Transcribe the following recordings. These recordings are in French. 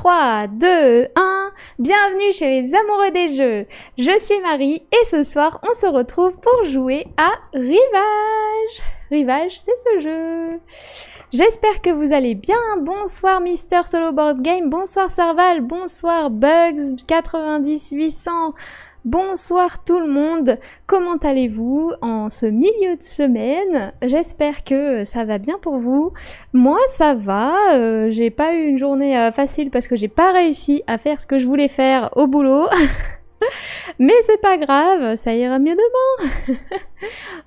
3, 2, 1, bienvenue chez les amoureux des jeux. Je suis Marie et ce soir on se retrouve pour jouer à Rivage. Rivage, c'est ce jeu. J'espère que vous allez bien. Bonsoir Mister Solo Board Game, bonsoir Serval, bonsoir Bugs 90 800. Bonsoir tout le monde, comment allez-vous en ce milieu de semaine? J'espère que ça va bien pour vous. Moi ça va, j'ai pas eu une journée facile parce que j'ai pas réussi à faire ce que je voulais faire au boulot. Mais c'est pas grave, ça ira mieux demain.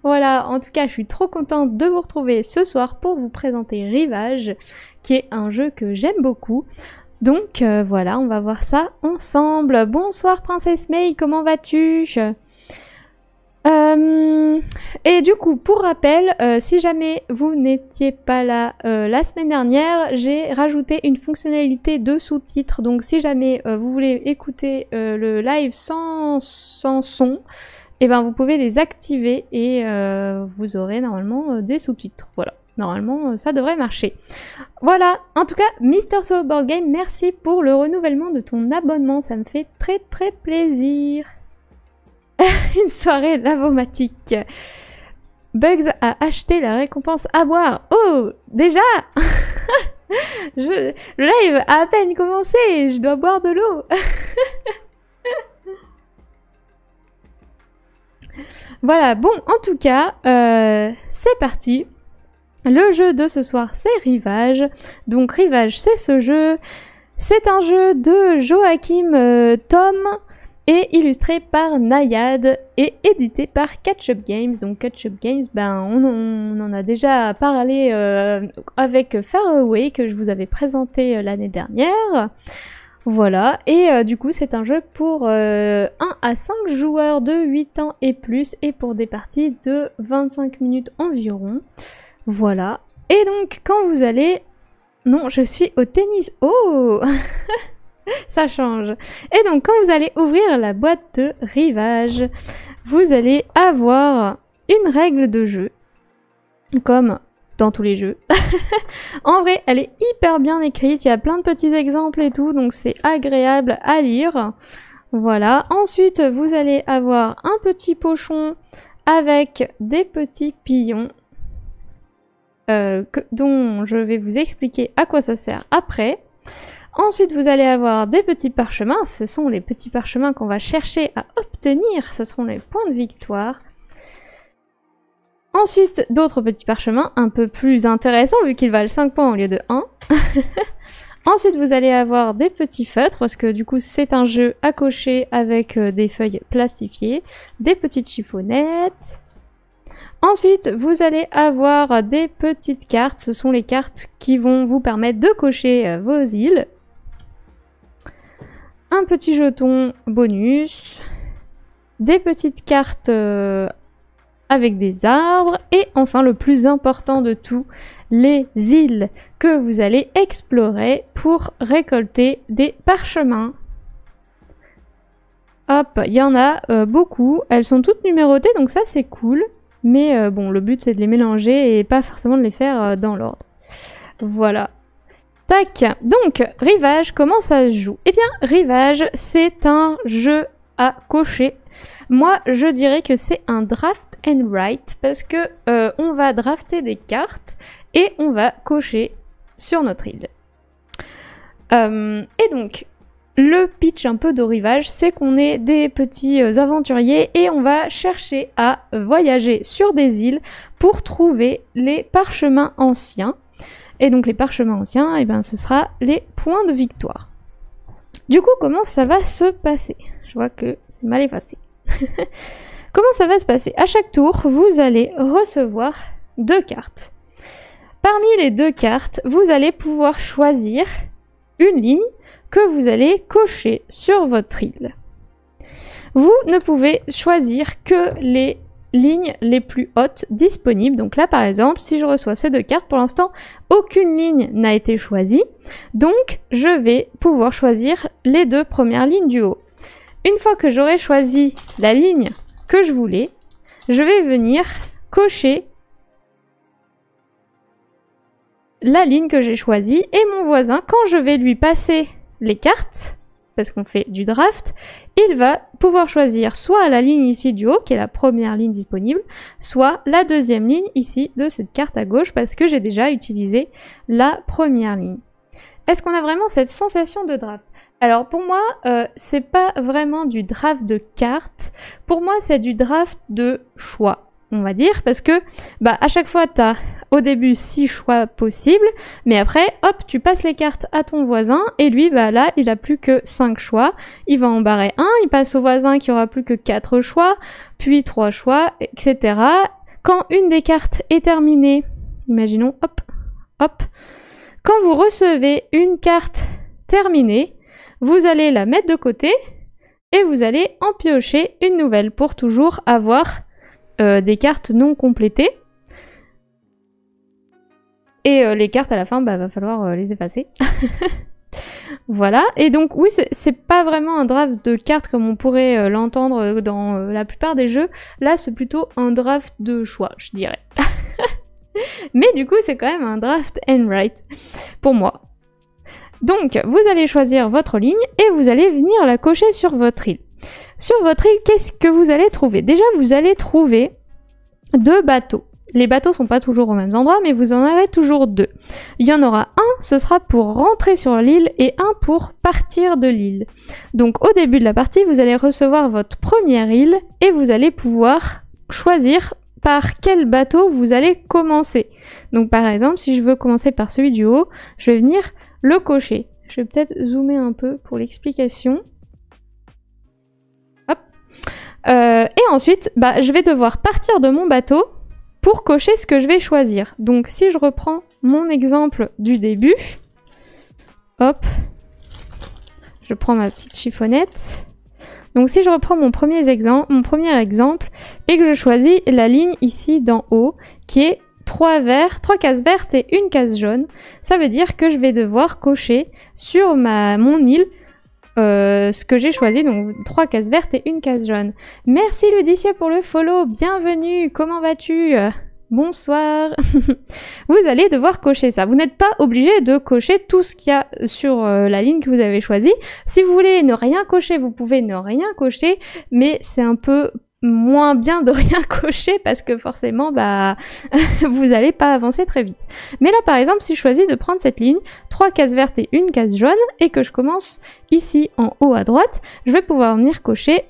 Voilà, en tout cas je suis trop contente de vous retrouver ce soir pour vous présenter Rivage, qui est un jeu que j'aime beaucoup. Donc voilà, on va voir ça ensemble. Bonsoir Princesse May, comment vas-tu? Et du coup, pour rappel, si jamais vous n'étiez pas là la semaine dernière, j'ai rajouté une fonctionnalité de sous-titres. Donc si jamais vous voulez écouter le live sans son, et ben vous pouvez les activer et vous aurez normalement des sous-titres. Voilà. Normalement, ça devrait marcher. Voilà, en tout cas, Mister Solo Board Game, merci pour le renouvellement de ton abonnement. Ça me fait très très plaisir. Une soirée lavomatique. Bugs a acheté la récompense à boire. Oh, déjà. Le live a à peine commencé, je dois boire de l'eau. Voilà, bon, en tout cas, c'est parti. Le jeu de ce soir, c'est Rivage. Donc Rivage, c'est ce jeu. C'est un jeu de Joachim Tom et illustré par Nayad et édité par Catch-Up Games. Donc Catch-Up Games, ben on en a déjà parlé avec Faraway que je vous avais présenté l'année dernière. Voilà, et du coup c'est un jeu pour 1 à 5 joueurs de 8 ans et plus et pour des parties de 25 minutes environ. Voilà. Et donc, quand vous allez... Non, je suis au tennis. Oh. Ça change. Et donc, quand vous allez ouvrir la boîte de Rivage, vous allez avoir une règle de jeu. Comme dans tous les jeux. En vrai, elle est hyper bien écrite. Il y a plein de petits exemples et tout. Donc, c'est agréable à lire. Voilà. Ensuite, vous allez avoir un petit pochon avec des petits pions. Dont je vais vous expliquer à quoi ça sert après. Ensuite, vous allez avoir des petits parchemins. Ce sont les petits parchemins qu'on va chercher à obtenir. Ce seront les points de victoire. Ensuite, d'autres petits parchemins un peu plus intéressants vu qu'ils valent 5 points au lieu de 1. Ensuite, vous allez avoir des petits feutres parce que du coup, c'est un jeu à cocher avec des feuilles plastifiées, des petites chiffonnettes. Ensuite, vous allez avoir des petites cartes. Ce sont les cartes qui vont vous permettre de cocher vos îles. Un petit jeton bonus. Des petites cartes avec des arbres. Et enfin, le plus important de tout, les îles que vous allez explorer pour récolter des parchemins. Hop, il y en a beaucoup. Elles sont toutes numérotées, donc ça c'est cool. Mais bon, le but c'est de les mélanger et pas forcément de les faire dans l'ordre. Voilà. Tac. Donc, Rivage, comment ça se joue? Eh bien, Rivage, c'est un jeu à cocher. Moi, je dirais que c'est un draft and write parce que on va drafter des cartes et on va cocher sur notre île. Et donc... Le pitch un peu de Rivage, c'est qu'on est des petits aventuriers et on va chercher à voyager sur des îles pour trouver les parchemins anciens. Et donc les parchemins anciens, eh ben, ce sera les points de victoire. Du coup, comment ça va se passer? Je vois que c'est mal effacé. Comment ça va se passer? À chaque tour, vous allez recevoir 2 cartes. Parmi les 2 cartes, vous allez pouvoir choisir une ligne que vous allez cocher sur votre île. Vous ne pouvez choisir que les lignes les plus hautes disponibles. Donc là, par exemple, si je reçois ces 2 cartes, pour l'instant, aucune ligne n'a été choisie. Donc, je vais pouvoir choisir les 2 premières lignes du haut. Une fois que j'aurai choisi la ligne que je voulais, je vais venir cocher la ligne que j'ai choisie et mon voisin, quand je vais lui passer les cartes, parce qu'on fait du draft, il va pouvoir choisir soit la ligne ici du haut, qui est la première ligne disponible, soit la deuxième ligne ici de cette carte à gauche, parce que j'ai déjà utilisé la première ligne. Est-ce qu'on a vraiment cette sensation de draft? Alors pour moi, c'est pas vraiment du draft de cartes, pour moi c'est du draft de choix, on va dire, parce que à chaque fois t'as au début 6 choix possibles, mais après hop tu passes les cartes à ton voisin et lui là il a plus que 5 choix, il va en barrer un, il passe au voisin qui aura plus que 4 choix, puis 3 choix, etc. Quand une des cartes est terminée, imaginons hop, quand vous recevez une carte terminée, vous allez la mettre de côté et vous allez en piocher une nouvelle pour toujours avoir des cartes non complétées. Et les cartes à la fin, va falloir les effacer. Voilà, et donc oui, c'est pas vraiment un draft de cartes comme on pourrait l'entendre dans la plupart des jeux. Là, c'est plutôt un draft de choix, je dirais. Mais du coup, c'est quand même un draft and write pour moi. Donc, vous allez choisir votre ligne et vous allez venir la cocher sur votre île. Sur votre île, qu'est-ce que vous allez trouver? Déjà, vous allez trouver 2 bateaux. Les bateaux sont pas toujours au même endroit, mais vous en aurez toujours 2. Il y en aura un, ce sera pour rentrer sur l'île, et un pour partir de l'île. Donc, au début de la partie, vous allez recevoir votre première île, et vous allez pouvoir choisir par quel bateau vous allez commencer. Donc, par exemple, si je veux commencer par celui du haut, je vais venir le cocher. Je vais peut-être zoomer un peu pour l'explication. Hop. Et ensuite, je vais devoir partir de mon bateau pour cocher ce que je vais choisir. Donc si je reprends mon exemple du début, hop, je prends ma petite chiffonnette. Donc si je reprends mon premier exemple et que je choisis la ligne ici d'en haut qui est 3 cases vertes et une case jaune, ça veut dire que je vais devoir cocher sur mon île ce que j'ai choisi, donc 3 cases vertes et une case jaune. Merci Ludicia pour le follow, bienvenue, comment vas-tu? Bonsoir. Vous allez devoir cocher ça. Vous n'êtes pas obligé de cocher tout ce qu'il y a sur la ligne que vous avez choisie. Si vous voulez ne rien cocher, vous pouvez ne rien cocher, mais c'est un peu moins bien de rien cocher parce que forcément vous n'allez pas avancer très vite. Mais là par exemple si je choisis de prendre cette ligne, 3 cases vertes et une case jaune, et que je commence ici en haut à droite, je vais pouvoir venir cocher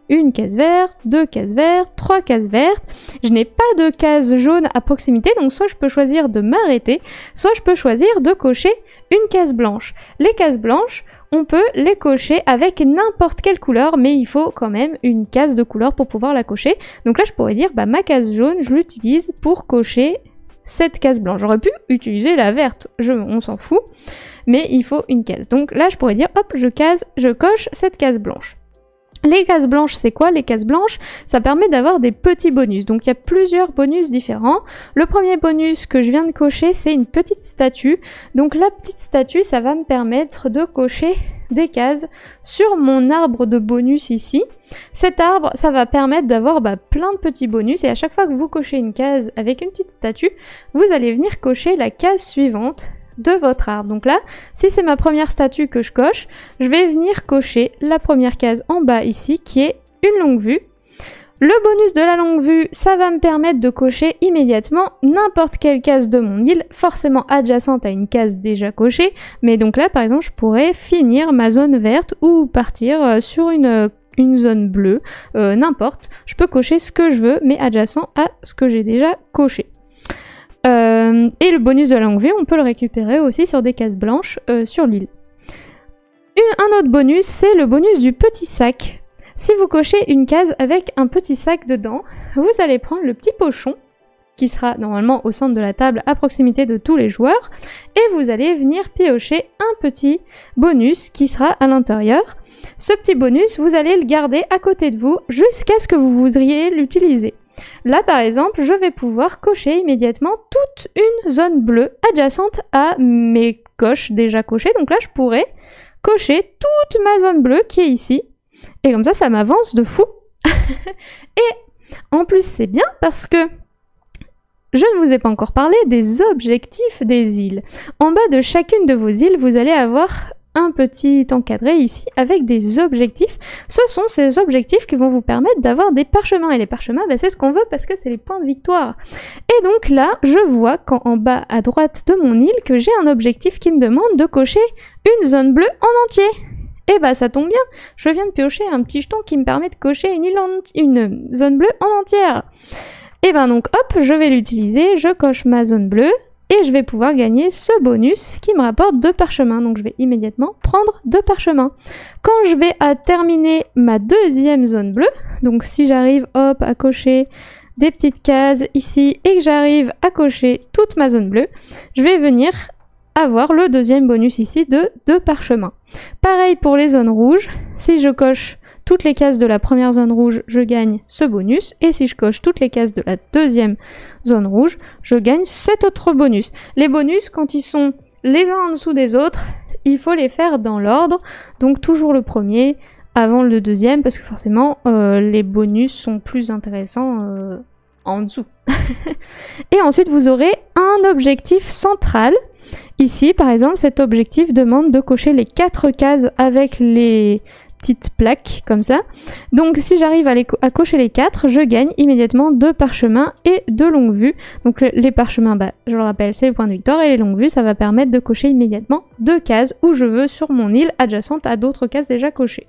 une case verte, 2 cases vertes, 3 cases vertes. Je n'ai pas de case jaune à proximité, donc soit je peux choisir de m'arrêter, soit je peux choisir de cocher une case blanche. Les cases blanches, on peut les cocher avec n'importe quelle couleur, mais il faut quand même une case de couleur pour pouvoir la cocher. Donc là, je pourrais dire, ma case jaune, je l'utilise pour cocher cette case blanche. J'aurais pu utiliser la verte, on s'en fout, mais il faut une case. Donc là, je pourrais dire, hop, je coche cette case blanche. Les cases blanches, c'est quoi? Les cases blanches, ça permet d'avoir des petits bonus. Donc il y a plusieurs bonus différents. Le premier bonus que je viens de cocher, c'est une petite statue. Donc la petite statue, ça va me permettre de cocher des cases sur mon arbre de bonus ici. Cet arbre, ça va permettre d'avoir plein de petits bonus. Et à chaque fois que vous cochez une case avec une petite statue, vous allez venir cocher la case suivante de votre arbre. Donc là, si c'est ma première statue que je coche, je vais venir cocher la première case en bas ici, qui est une longue vue. Le bonus de la longue vue, ça va me permettre de cocher immédiatement n'importe quelle case de mon île, forcément adjacente à une case déjà cochée, mais donc là, par exemple, je pourrais finir ma zone verte ou partir sur une zone bleue, n'importe. Je peux cocher ce que je veux, mais adjacent à ce que j'ai déjà coché. Et le bonus de la longue vue, on peut le récupérer aussi sur des cases blanches sur l'île. Un autre bonus, c'est le bonus du petit sac. Si vous cochez une case avec un petit sac dedans, vous allez prendre le petit pochon, qui sera normalement au centre de la table à proximité de tous les joueurs, et vous allez venir piocher un petit bonus qui sera à l'intérieur. Ce petit bonus, vous allez le garder à côté de vous jusqu'à ce que vous voudriez l'utiliser. Là, par exemple, je vais pouvoir cocher immédiatement toute une zone bleue adjacente à mes coches déjà cochées. Donc là, je pourrais cocher toute ma zone bleue qui est ici. Et comme ça m'avance de fou. Et en plus, c'est bien parce que je ne vous ai pas encore parlé des objectifs des îles. En bas de chacune de vos îles, vous allez avoir un petit encadré ici avec des objectifs. Ce sont ces objectifs qui vont vous permettre d'avoir des parchemins. Et les parchemins, bah, c'est ce qu'on veut parce que c'est les points de victoire. Et donc là, je vois qu'en bas à droite de mon île que j'ai un objectif qui me demande de cocher une zone bleue en entier. Et bah ça tombe bien, je viens de piocher un petit jeton qui me permet de cocher une zone bleue en entière. Et ben donc hop, je vais l'utiliser, je coche ma zone bleue et je vais pouvoir gagner ce bonus qui me rapporte 2 parchemins. Donc je vais immédiatement prendre 2 parchemins. Quand je vais terminer ma deuxième zone bleue, donc si j'arrive hop à cocher des petites cases ici et que j'arrive à cocher toute ma zone bleue, je vais venir avoir le deuxième bonus ici de 2 parchemins. Pareil pour les zones rouges, si je coche toutes les cases de la première zone rouge, je gagne ce bonus, et si je coche toutes les cases de la deuxième zone rouge, je gagne cet autre bonus. Les bonus, quand ils sont les uns en dessous des autres, il faut les faire dans l'ordre, donc toujours le premier avant le deuxième, parce que forcément les bonus sont plus intéressants en dessous. Et ensuite vous aurez un objectif central. Ici, par exemple, cet objectif demande de cocher les 4 cases avec les petites plaques, comme ça. Donc, si j'arrive à cocher les 4, je gagne immédiatement 2 parchemins et 2 longues vues. Donc, les parchemins, bah, je le rappelle, c'est les points de victoire, et les longues vues, ça va permettre de cocher immédiatement 2 cases où je veux sur mon île, adjacente à d'autres cases déjà cochées.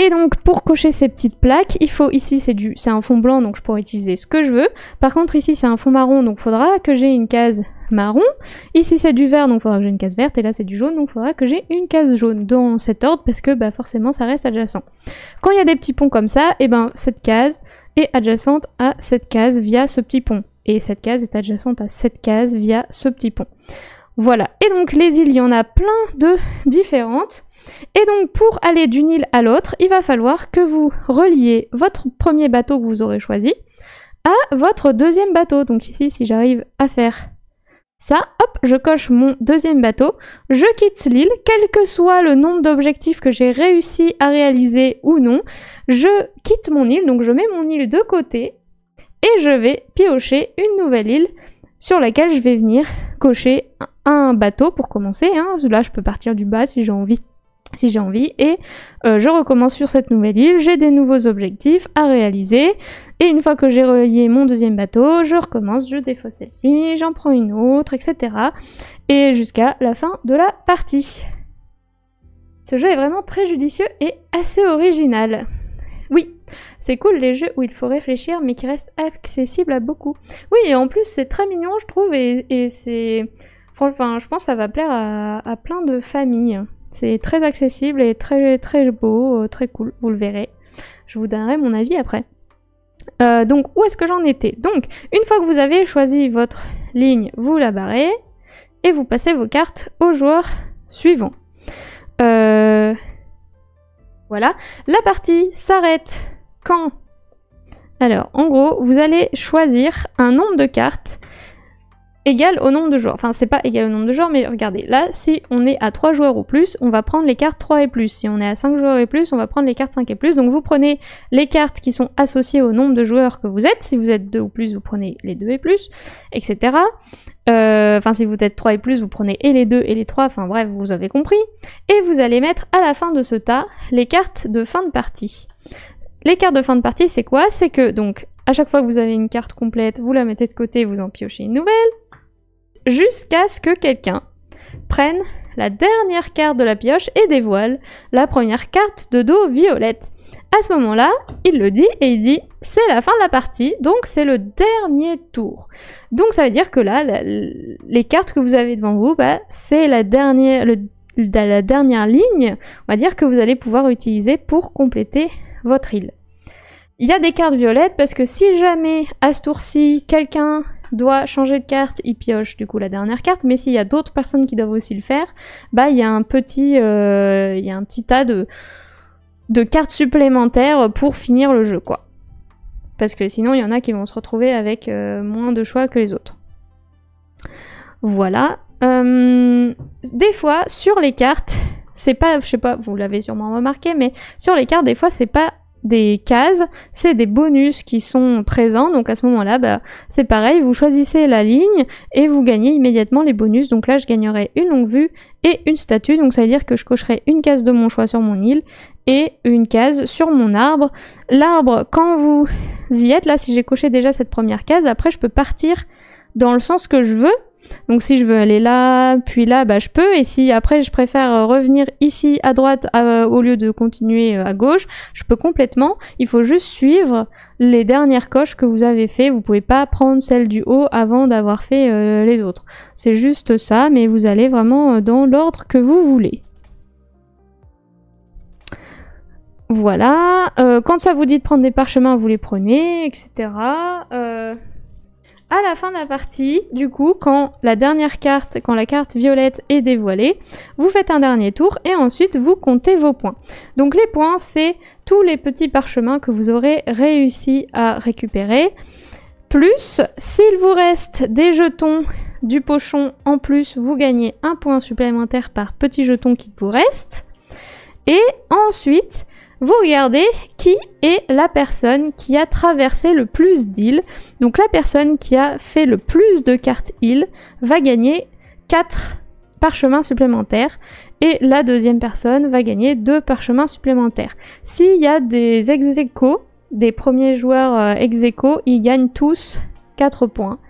Et donc pour cocher ces petites plaques, il faut ici c'est un fond blanc donc je pourrais utiliser ce que je veux. Par contre ici c'est un fond marron donc il faudra que j'ai une case marron. Ici c'est du vert donc il faudra que j'ai une case verte et là c'est du jaune donc il faudra que j'ai une case jaune dans cet ordre parce que bah forcément ça reste adjacent. Quand il y a des petits ponts comme ça, et ben cette case est adjacente à cette case via ce petit pont. Et cette case est adjacente à cette case via ce petit pont. Voilà. Et donc les îles, il y en a plein de différentes. Et donc pour aller d'une île à l'autre, il va falloir que vous reliez votre premier bateau que vous aurez choisi à votre deuxième bateau. Donc ici, si j'arrive à faire ça, hop, je coche mon deuxième bateau, je quitte l'île, quel que soit le nombre d'objectifs que j'ai réussi à réaliser ou non, je quitte mon île, donc je mets mon île de côté et je vais piocher une nouvelle île sur laquelle je vais venir cocher un bateau pour commencer. Hein. Là, je peux partir du bas si j'ai envie. Et je recommence sur cette nouvelle île, j'ai des nouveaux objectifs à réaliser, et une fois que j'ai relié mon deuxième bateau, je recommence, je défausse celle-ci, j'en prends une autre, etc. Et jusqu'à la fin de la partie. Ce jeu est vraiment très judicieux et assez original. Oui, c'est cool les jeux où il faut réfléchir mais qui restent accessibles à beaucoup. Oui, et en plus c'est très mignon je trouve, et c'est... Enfin, je pense que ça va plaire à plein de familles. C'est très accessible et très beau, très cool, vous le verrez. Je vous donnerai mon avis après. Donc, où est-ce que j'en étais? Donc, une fois que vous avez choisi votre ligne, vous la barrez et vous passez vos cartes au joueur suivant. Voilà. La partie s'arrête quand... Alors, en gros, vous allez choisir un nombre de cartes égal au nombre de joueurs. Enfin, c'est pas égal au nombre de joueurs, mais regardez, là, si on est à 3 joueurs ou plus, on va prendre les cartes 3 et plus. Si on est à 5 joueurs et plus, on va prendre les cartes 5 et plus. Donc vous prenez les cartes qui sont associées au nombre de joueurs que vous êtes. Si vous êtes 2 ou plus, vous prenez les 2 et plus, etc. Enfin, si vous êtes 3 et plus, vous prenez et les 2 et les 3, enfin bref, vous avez compris. Et vous allez mettre à la fin de ce tas les cartes de fin de partie. Les cartes de fin de partie, c'est quoi? C'est que, donc, à chaque fois que vous avez une carte complète, vous la mettez de côté, vous en piochez une nouvelle, jusqu'à ce que quelqu'un prenne la dernière carte de la pioche et dévoile la première carte de dos violette. À ce moment-là, il le dit et il dit « c'est la fin de la partie, donc c'est le dernier tour ». Donc ça veut dire que là, les cartes que vous avez devant vous, bah, c'est la dernière ligne, on va dire, que vous allez pouvoir utiliser pour compléter votre île. Il y a des cartes violettes parce que si jamais à ce tour-ci, quelqu'un doit changer de carte, il pioche du coup la dernière carte, mais s'il y a d'autres personnes qui doivent aussi le faire, bah il y a un petit tas de cartes supplémentaires pour finir le jeu, quoi. Parce que sinon il y en a qui vont se retrouver avec moins de choix que les autres. Voilà. Des fois, sur les cartes, c'est pas, je sais pas, vous l'avez sûrement remarqué, mais sur les cartes, des fois, c'est pas des cases, c'est des bonus qui sont présents, donc à ce moment-là, bah, c'est pareil, vous choisissez la ligne et vous gagnez immédiatement les bonus. Donc là, je gagnerai une longue vue et une statue, donc ça veut dire que je cocherai une case de mon choix sur mon île et une case sur mon arbre. L'arbre, quand vous y êtes, là, si j'ai coché déjà cette première case, après je peux partir dans le sens que je veux. Donc si je veux aller là, puis là, bah je peux. Et si après je préfère revenir ici à droite au lieu de continuer à gauche, je peux complètement. Il faut juste suivre les dernières coches que vous avez fait. Vous pouvez pas prendre celle du haut avant d'avoir fait les autres. C'est juste ça, mais vous allez vraiment dans l'ordre que vous voulez. Voilà. Quand ça vous dit de prendre des parchemins, vous les prenez, etc. À la fin de la partie, du coup, quand la carte violette est dévoilée, vous faites un dernier tour et ensuite vous comptez vos points. Donc les points, c'est tous les petits parchemins que vous aurez réussi à récupérer. Plus, s'il vous reste des jetons du pochon en plus, vous gagnez un point supplémentaire par petit jeton qui vous reste. Et ensuite, vous regardez qui est la personne qui a traversé le plus d'îles. Donc la personne qui a fait le plus de cartes îles va gagner 4 parchemins supplémentaires. Et la deuxième personne va gagner 2 parchemins supplémentaires. S'il y a des ex-aequo, des premiers joueurs ex-aequo, ils gagnent tous 4 points.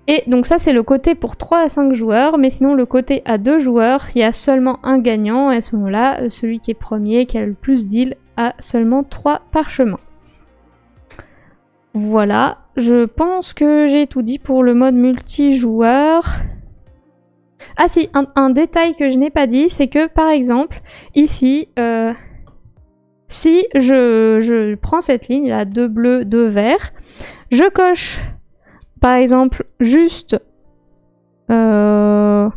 Et donc ça c'est le côté pour 3 à 5 joueurs, mais sinon le côté à 2 joueurs, il y a seulement un gagnant, et à ce moment-là, celui qui est premier, qui a le plus d'îles, a seulement 3 parchemins. Voilà, je pense que j'ai tout dit pour le mode multijoueur. Ah si, un détail que je n'ai pas dit, c'est que par exemple, ici, si je prends cette ligne, là, 2 bleus, 2 verts, je coche... Par exemple, juste... Non,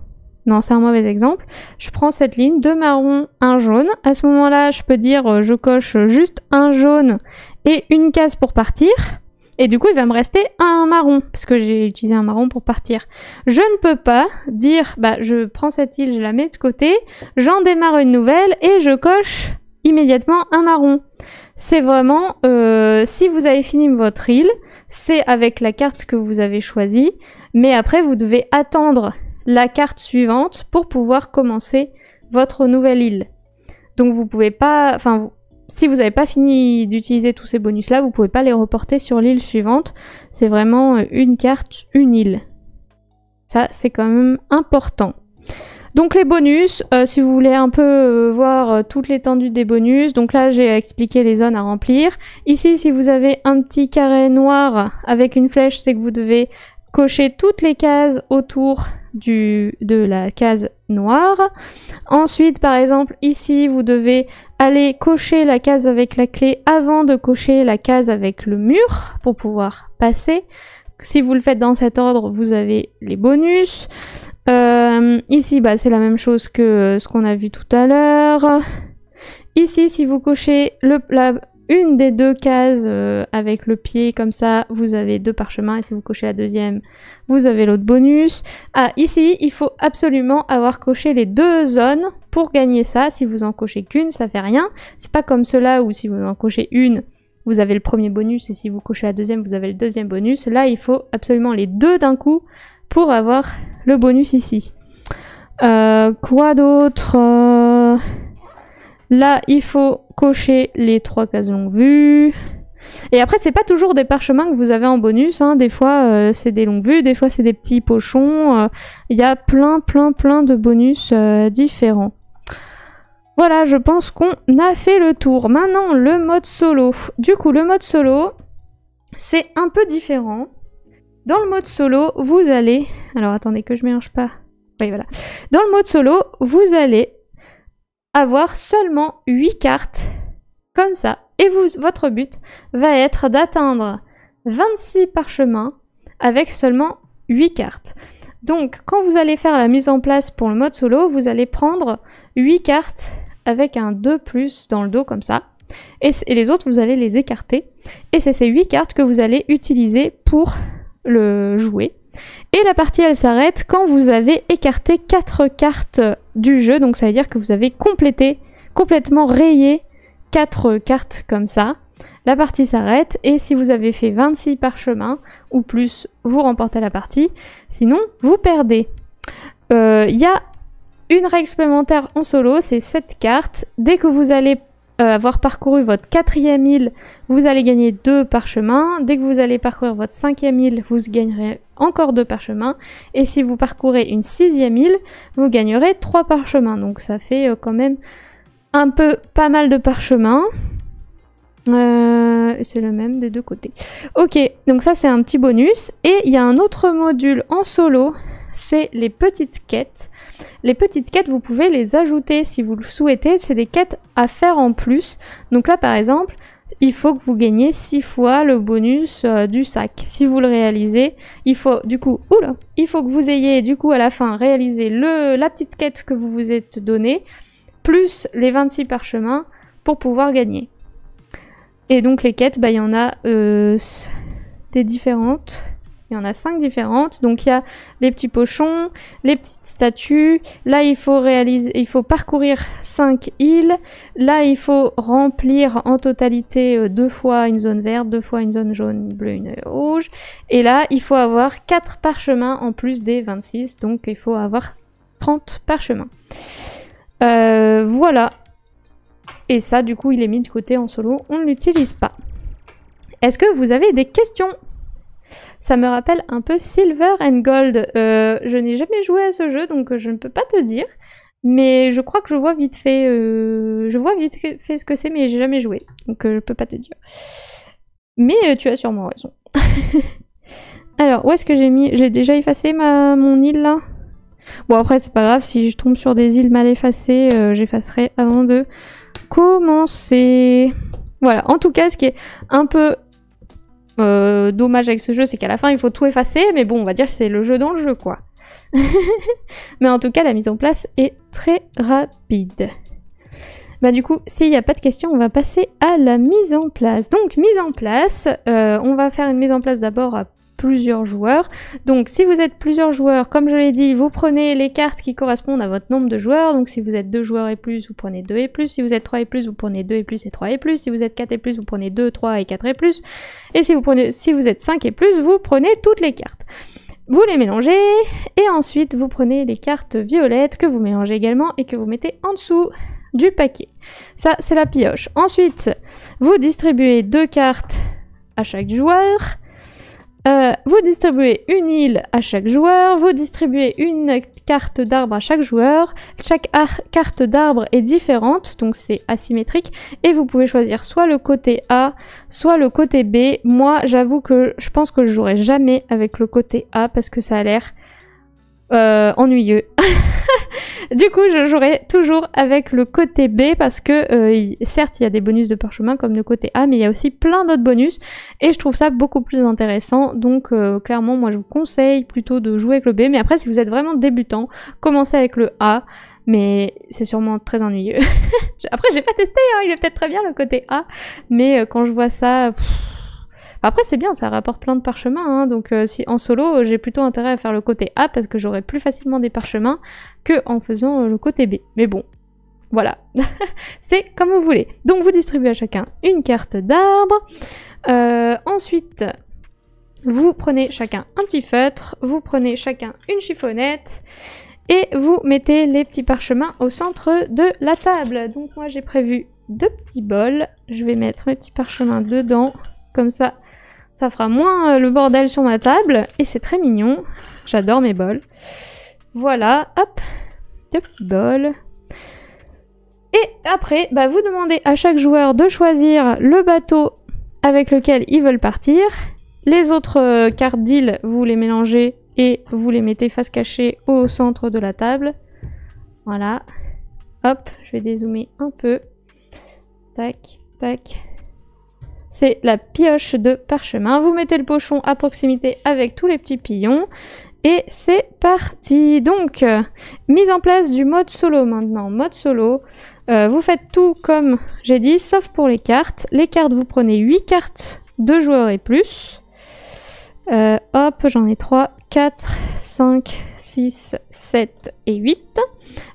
c'est un mauvais exemple. Je prends cette ligne, 2 marrons, 1 jaune. À ce moment-là, je peux dire je coche juste un jaune et une case pour partir. Et du coup, il va me rester un marron, parce que j'ai utilisé un marron pour partir. Je ne peux pas dire, bah, je prends cette île, je la mets de côté, j'en démarre une nouvelle et je coche immédiatement un marron. C'est vraiment, si vous avez fini votre île, c'est avec la carte que vous avez choisie, mais après vous devez attendre la carte suivante pour pouvoir commencer votre nouvelle île. Donc vous pouvez pas, enfin, si vous n'avez pas fini d'utiliser tous ces bonus-là, vous pouvez pas les reporter sur l'île suivante. C'est vraiment une carte, une île. Ça, c'est quand même important. Donc les bonus, si vous voulez un peu voir toute l'étendue des bonus, donc là j'ai expliqué les zones à remplir. Ici, si vous avez un petit carré noir avec une flèche, c'est que vous devez cocher toutes les cases autour de la case noire. Ensuite, par exemple, ici, vous devez aller cocher la case avec la clé avant de cocher la case avec le mur pour pouvoir passer. Si vous le faites dans cet ordre, vous avez les bonus. Ici, bah, c'est la même chose que ce qu'on a vu tout à l'heure. Ici, si vous cochez une des 2 cases avec le pied comme ça, vous avez 2 parchemins. Et si vous cochez la deuxième, vous avez l'autre bonus. Ah, ici, il faut absolument avoir coché les 2 zones pour gagner ça. Si vous en cochez qu'une, ça fait rien. C'est pas comme cela où si vous en cochez une, vous avez le premier bonus. Et si vous cochez la deuxième, vous avez le deuxième bonus. Là, il faut absolument les 2 d'un coup pour avoir le bonus ici. Quoi d'autre Là, il faut cocher les 3 cases longue vue. Et après, c'est pas toujours des parchemins que vous avez en bonus. Hein. Des fois, c'est des longues vues, des fois, c'est des petits pochons. Il y a plein de bonus différents. Voilà, je pense qu'on a fait le tour. Maintenant, le mode solo. Du coup, le mode solo, c'est un peu différent. Dans le mode solo, vous allez... Alors, attendez que je mélange pas. Oui, voilà. Dans le mode solo, vous allez avoir seulement 8 cartes, comme ça. Et votre but va être d'atteindre 26 parchemins avec seulement 8 cartes. Donc, quand vous allez faire la mise en place pour le mode solo, vous allez prendre 8 cartes avec un 2+ dans le dos, comme ça. Et les autres, vous allez les écarter. Et c'est ces 8 cartes que vous allez utiliser pour le jouer. Et la partie, elle s'arrête quand vous avez écarté 4 cartes du jeu. Donc ça veut dire que vous avez complètement rayé 4 cartes comme ça, la partie s'arrête, et si vous avez fait 26 parchemins ou plus, vous remportez la partie, sinon vous perdez. Il y a une règle supplémentaire en solo, c'est 7 cartes. Dès que vous allez avoir parcouru votre 4e île, vous allez gagner 2 parchemins. Dès que vous allez parcourir votre 5e île, vous gagnerez encore 2 parchemins. Et si vous parcourez une 6e île, vous gagnerez 3 parchemins. Donc ça fait quand même un peu pas mal de parchemins. C'est le même des deux côtés. Ok, donc ça c'est un petit bonus. Et il y a un autre module en solo, c'est les petites quêtes. Les petites quêtes, vous pouvez les ajouter si vous le souhaitez. C'est des quêtes à faire en plus. Donc là par exemple, il faut que vous gagniez 6 fois le bonus du sac. Si vous le réalisez, il faut du coup, il faut que vous ayez du coup à la fin réalisé la petite quête que vous vous êtes donnée, plus les 26 parchemins pour pouvoir gagner. Et donc les quêtes, il y en a des différentes. Il y en a 5 différentes. Donc il y a les petits pochons, les petites statues. Là il faut parcourir 5 îles. Là il faut remplir en totalité 2 fois une zone verte, 2 fois une zone jaune, bleue, une rouge. Et là il faut avoir 4 parchemins en plus des 26. Donc il faut avoir 30 parchemins. Voilà. Et ça, du coup, il est mis de côté en solo. On ne l'utilise pas. Est-ce que vous avez des questions? Ça me rappelle un peu Silver and Gold. Je n'ai jamais joué à ce jeu, donc je ne peux pas te dire. Mais je crois que je vois vite fait, ce que c'est, mais j'ai jamais joué. Donc je peux pas te dire. Mais tu as sûrement raison. Alors, où est-ce que j'ai mis... J'ai déjà effacé mon île, là? Bon, après, c'est pas grave. Si je tombe sur des îles mal effacées, j'effacerai avant de... commencer. Voilà, en tout cas, ce qui est un peu dommage avec ce jeu, c'est qu'à la fin, il faut tout effacer, mais bon, on va dire que c'est le jeu dans le jeu, quoi. Mais en tout cas, la mise en place est très rapide. Bah du coup, s'il n'y a pas de questions, on va passer à la mise en place. Donc, mise en place, on va faire une mise en place d'abord à plusieurs joueurs. Donc si vous êtes plusieurs joueurs, comme je l'ai dit, vous prenez les cartes qui correspondent à votre nombre de joueurs. Donc si vous êtes 2 joueurs et plus, vous prenez 2 et plus. Si vous êtes 3 et plus, vous prenez 2 et plus et 3 et plus. Si vous êtes 4 et plus, vous prenez 2, 3 et 4 et plus. Et si vous êtes 5 et plus, vous prenez toutes les cartes. Vous les mélangez et ensuite vous prenez les cartes violettes que vous mélangez également et que vous mettez en dessous du paquet. Ça, c'est la pioche. Ensuite, vous distribuez 2 cartes à chaque joueur. Vous distribuez une île à chaque joueur, vous distribuez une carte d'arbre à chaque joueur. Chaque carte d'arbre est différente, donc c'est asymétrique. Et vous pouvez choisir soit le côté A, soit le côté B. Moi, j'avoue que je pense que je jouerai jamais avec le côté A parce que ça a l'air ennuyeux. Du coup, je jouerai toujours avec le côté B parce que, certes, il y a des bonus de parchemin comme le côté A, mais il y a aussi plein d'autres bonus et je trouve ça beaucoup plus intéressant. Donc, clairement, moi, je vous conseille plutôt de jouer avec le B. Mais après, si vous êtes vraiment débutant, commencez avec le A, mais c'est sûrement très ennuyeux. Après, j'ai pas testé, hein, il est peut-être très bien le côté A, mais quand je vois ça... Après c'est bien, ça rapporte plein de parchemins, hein, donc si en solo j'ai plutôt intérêt à faire le côté A parce que j'aurai plus facilement des parchemins que en faisant le côté B. Mais bon, voilà, c'est comme vous voulez. Donc vous distribuez à chacun une carte d'arbre, ensuite vous prenez chacun un petit feutre, vous prenez chacun une chiffonnette et vous mettez les petits parchemins au centre de la table. Donc moi j'ai prévu 2 petits bols, je vais mettre mes petits parchemins dedans, comme ça... Ça fera moins le bordel sur ma table. Et c'est très mignon. J'adore mes bols. Voilà, hop. 2 petits bols. Et après, bah, vous demandez à chaque joueur de choisir le bateau avec lequel ils veulent partir. Les autres cartes d'île, vous les mélangez et vous les mettez face cachée au centre de la table. Voilà. Hop, je vais dézoomer un peu. Tac, tac. C'est la pioche de parchemin. Vous mettez le pochon à proximité avec tous les petits pions. Et c'est parti. Donc, mise en place du mode solo maintenant. Mode solo, vous faites tout comme j'ai dit, sauf pour les cartes. Les cartes, vous prenez 8 cartes, 2 joueurs et plus. Hop, j'en ai 3, 4, 5, 6, 7 et 8.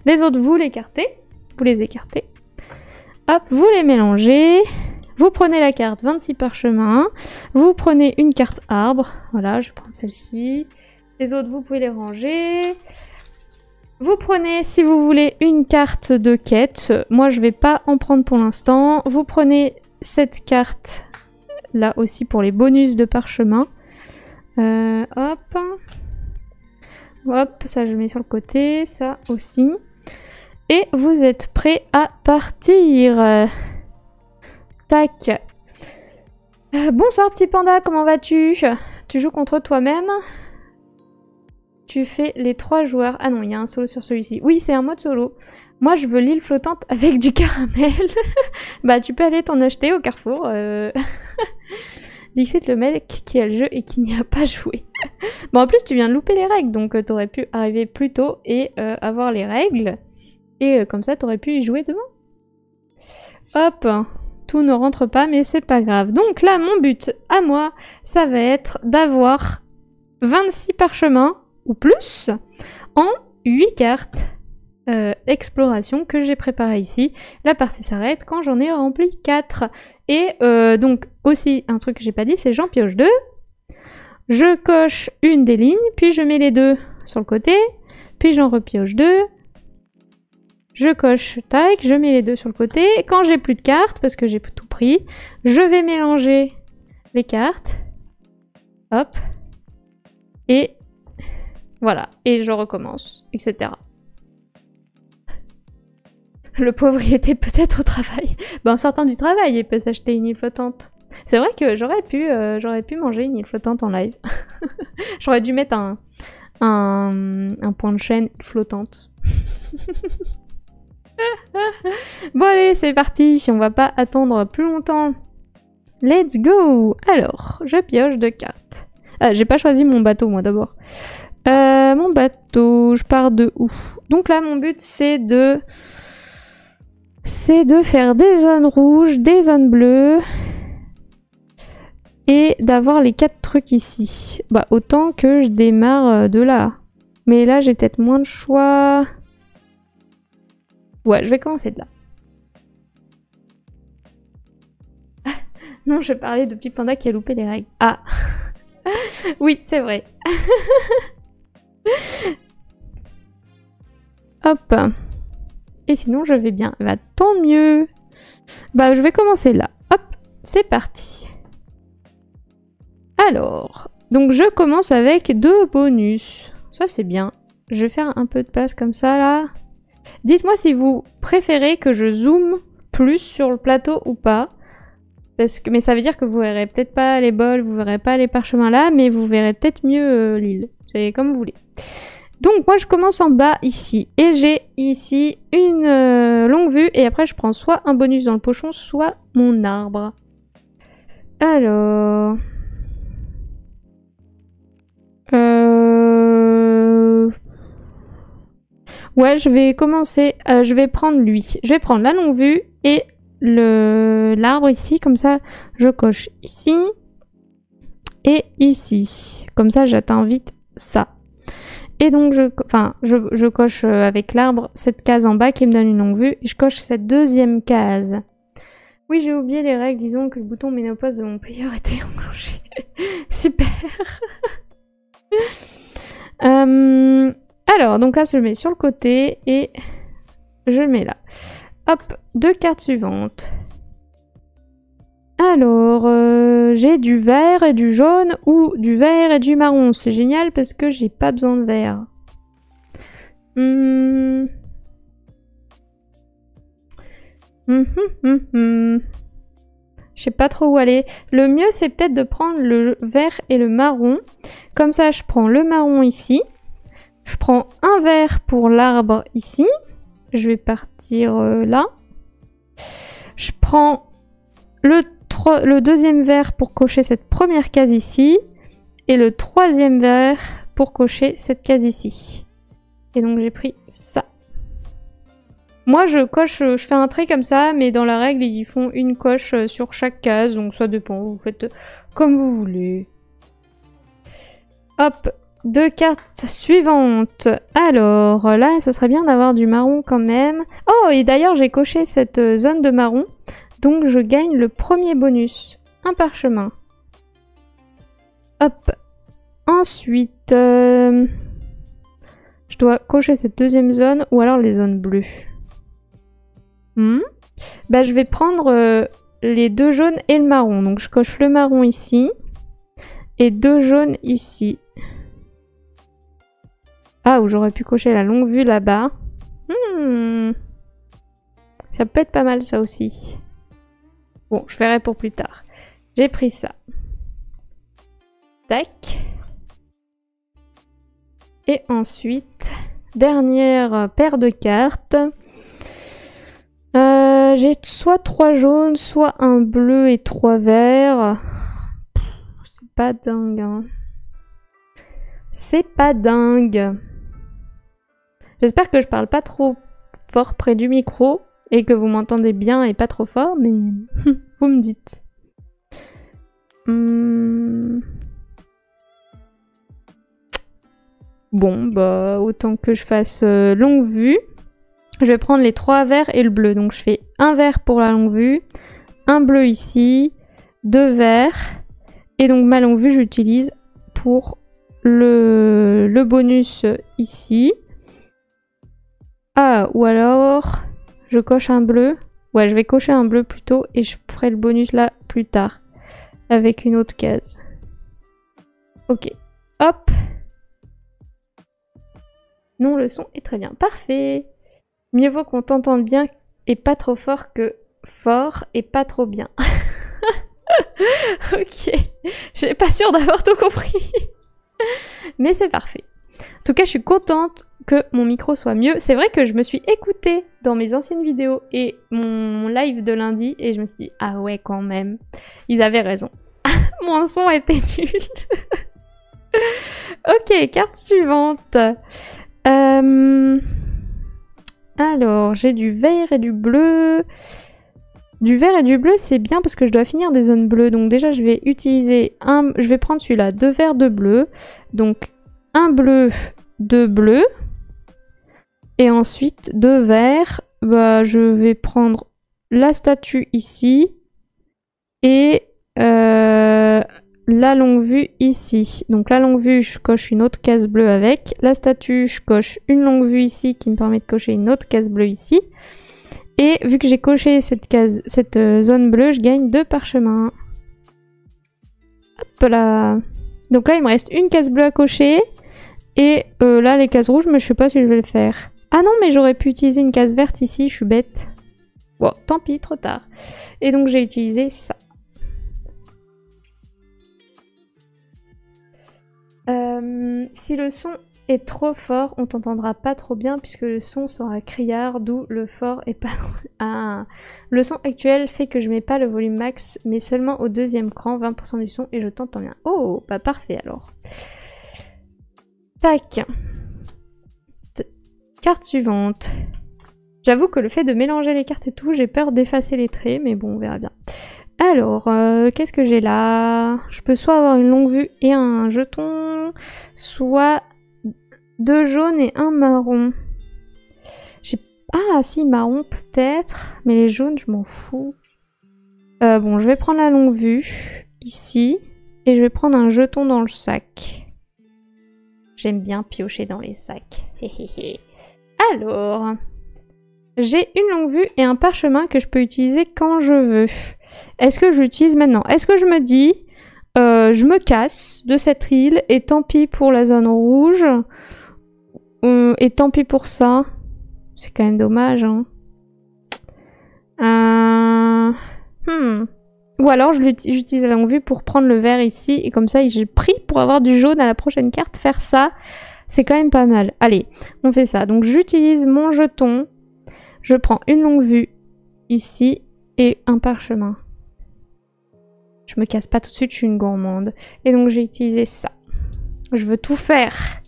Les autres, vous les écartez. Hop, vous les mélangez. Vous prenez la carte 26 parchemins. Vous prenez une carte arbre. Voilà, je vais prendre celle-ci. Les autres, vous pouvez les ranger. Vous prenez, si vous voulez, une carte de quête. Moi, je vais pas en prendre pour l'instant. Vous prenez cette carte là aussi pour les bonus de parchemin. Hop. Hop, ça je mets sur le côté, ça aussi. Et vous êtes prêts à partir. Tac. Bonsoir petit panda, comment vas-tu? Tu joues contre toi-même? Tu fais les 3 joueurs. Ah non, il y a un solo sur celui-ci. Oui, c'est un mode solo. Moi, je veux l'île flottante avec du caramel. Bah, tu peux aller t'en acheter au Carrefour. Dixit le mec qui a le jeu et qui n'y a pas joué. Bon, en plus, tu viens de louper les règles, donc t'aurais pu arriver plus tôt et avoir les règles. Et comme ça, t'aurais pu y jouer demain. Hop, tout ne rentre pas, mais c'est pas grave. Donc là, mon but à moi, ça va être d'avoir 26 parchemins ou plus en 8 cartes exploration que j'ai préparées ici. La partie s'arrête quand j'en ai rempli 4. Et donc aussi, un truc que j'ai pas dit, c'est j'en pioche 2. Je coche une des lignes, puis je mets les 2 sur le côté, puis j'en repioche 2. Je coche, tac, je mets les 2 sur le côté. Quand j'ai plus de cartes, parce que j'ai tout pris, je vais mélanger les cartes. Hop. Et voilà. Et je recommence, etc. Le pauvre y était peut-être au travail. Ben, en sortant du travail, il peut s'acheter une île flottante. C'est vrai que j'aurais pu manger une île flottante en live. J'aurais dû mettre un point de chaîne flottante. Bon allez, c'est parti, on va pas attendre plus longtemps. Let's go. Alors, je pioche 2 cartes. Ah, j'ai pas choisi mon bateau moi d'abord. Mon bateau, je pars de où? Donc là, mon but c'est de faire des zones rouges, des zones bleues et d'avoir les 4 trucs ici. Bah autant que je démarre de là. Mais là, j'ai peut-être moins de choix. Ouais, je vais commencer de là. Ah, non, je parlais de petit panda qui a loupé les règles. Ah oui, c'est vrai. Hop. Et sinon, je vais bien. Bah, tant mieux. Bah, je vais commencer là. Hop, c'est parti. Alors, donc je commence avec 2 bonus. Ça, c'est bien. Je vais faire un peu de place comme ça, là. Dites-moi si vous préférez que je zoome plus sur le plateau ou pas. Mais ça veut dire que vous verrez peut-être pas les bols, vous verrez pas les parchemins là, mais vous verrez peut-être mieux l'île. C'est comme vous voulez. Donc moi je commence en bas ici. Et j'ai ici une longue vue. Et après je prends soit un bonus dans le pochon, soit mon arbre. Alors... Ouais, je vais commencer... je vais prendre lui. Je vais prendre la longue vue et l'arbre ici. Comme ça, je coche ici. Et ici. Comme ça, j'atteins vite ça. Et donc, je coche avec l'arbre cette case en bas qui me donne une longue vue. Et je coche cette deuxième case. Oui, j'ai oublié les règles. Disons que le bouton ménopause de mon player était enclenché. Super. Alors, donc là, je le mets sur le côté et je le mets là. Hop, 2 cartes suivantes. Alors, j'ai du vert et du jaune ou du vert et du marron. C'est génial parce que j'ai pas besoin de vert. Je sais pas trop où aller. Le mieux, c'est peut-être de prendre le vert et le marron. Comme ça, je prends le marron ici. Je prends un vert pour l'arbre ici. Je vais partir là. Je prends le deuxième vert pour cocher cette première case ici. Et le troisième vert pour cocher cette case ici. Et donc j'ai pris ça. Moi je coche, je fais un trait comme ça, mais dans la règle ils font une coche sur chaque case. Donc ça dépend, vous faites comme vous voulez. Hop, Deux cartes suivantes. Alors, là, ce serait bien d'avoir du marron quand même. Oh, et d'ailleurs, j'ai coché cette zone de marron. Donc, je gagne le premier bonus. Un parchemin. Hop. Ensuite, je dois cocher cette deuxième zone ou alors les zones bleues. Bah, je vais prendre les deux jaunes et le marron. Donc, je coche le marron ici et deux jaunes ici. Ah, ou j'aurais pu cocher la longue vue là-bas. Ça peut être pas mal, ça aussi. Bon, je verrai pour plus tard. J'ai pris ça. Tac. Et ensuite, dernière paire de cartes. J'ai soit 3 jaunes, soit un bleu et 3 verts. C'est pas dingue, hein. C'est pas dingue. J'espère que je parle pas trop fort près du micro et que vous m'entendez bien et pas trop fort, mais vous me dites. Bon, bah autant que je fasse longue vue. Je vais prendre les 3 verts et le bleu. Donc je fais un vert pour la longue vue, un bleu ici, 2 verts. Et donc ma longue vue, j'utilise pour le bonus ici. Ah, ou alors je coche un bleu. Ouais, je vais cocher un bleu plutôt et je ferai le bonus là plus tard. Avec une autre case. Ok. Hop. Non, le son est très bien. Parfait. Mieux vaut qu'on t'entende bien et pas trop fort que fort et pas trop bien. Ok. Je suis pas sûre d'avoir tout compris. Mais c'est parfait. En tout cas, je suis contente que mon micro soit mieux. C'est vrai que je me suis écoutée dans mes anciennes vidéos et mon live de lundi et je me suis dit, ah ouais, quand même. Ils avaient raison. Mon son était nul. Ok, carte suivante. Alors, j'ai du vert et du bleu. Du vert et du bleu, c'est bien parce que je dois finir des zones bleues. Donc déjà, je vais utiliser un... Je vais prendre celui-là, 2 verts, 2 bleus. Donc, un bleu, 2 bleus. Et ensuite, 2 verts. Bah, je vais prendre la statue ici. Et la longue vue ici. Donc la longue vue, je coche une autre case bleue avec. La statue, je coche une longue vue ici qui me permet de cocher une autre case bleue ici. Et vu que j'ai coché cette zone bleue, je gagne 2 parchemins. Hop là. Donc là, il me reste une case bleue à cocher. Et là, les cases rouges, mais je sais pas si je vais le faire. Ah non, mais j'aurais pu utiliser une case verte ici, je suis bête. Bon, tant pis, trop tard. Et donc j'ai utilisé ça. Si le son est trop fort, on t'entendra pas trop bien puisque le son sera criard, d'où le fort est pas trop... Ah. Le son actuel fait que je mets pas le volume max, mais seulement au deuxième cran, 20% du son, et je t'entends bien. Oh, bah parfait alors. Tac. Carte suivante. J'avoue que le fait de mélanger les cartes et tout, j'ai peur d'effacer les traits, mais bon, on verra bien. Alors, qu'est-ce que j'ai là? Je peux soit avoir une longue vue et un jeton, soit 2 jaunes et un marron. Ah si, marron peut-être, mais les jaunes, je m'en fous. Bon, je vais prendre la longue vue, ici, et je vais prendre un jeton dans le sac. J'aime bien piocher dans les sacs. Alors, j'ai une longue vue et un parchemin que je peux utiliser quand je veux. Est-ce que j'utilise maintenant? Est-ce que je me dis, je me casse de cette île et tant pis pour la zone rouge et tant pis pour ça? C'est quand même dommage, hein. Ou alors j'utilise la longue vue pour prendre le vert ici et comme ça j'ai pris pour avoir du jaune à la prochaine carte. Faire ça, c'est quand même pas mal. Allez, on fait ça. Donc j'utilise mon jeton. Je prends une longue vue ici et un parchemin. Je me casse pas tout de suite, je suis une gourmande. Et donc j'ai utilisé ça. Je veux tout faire.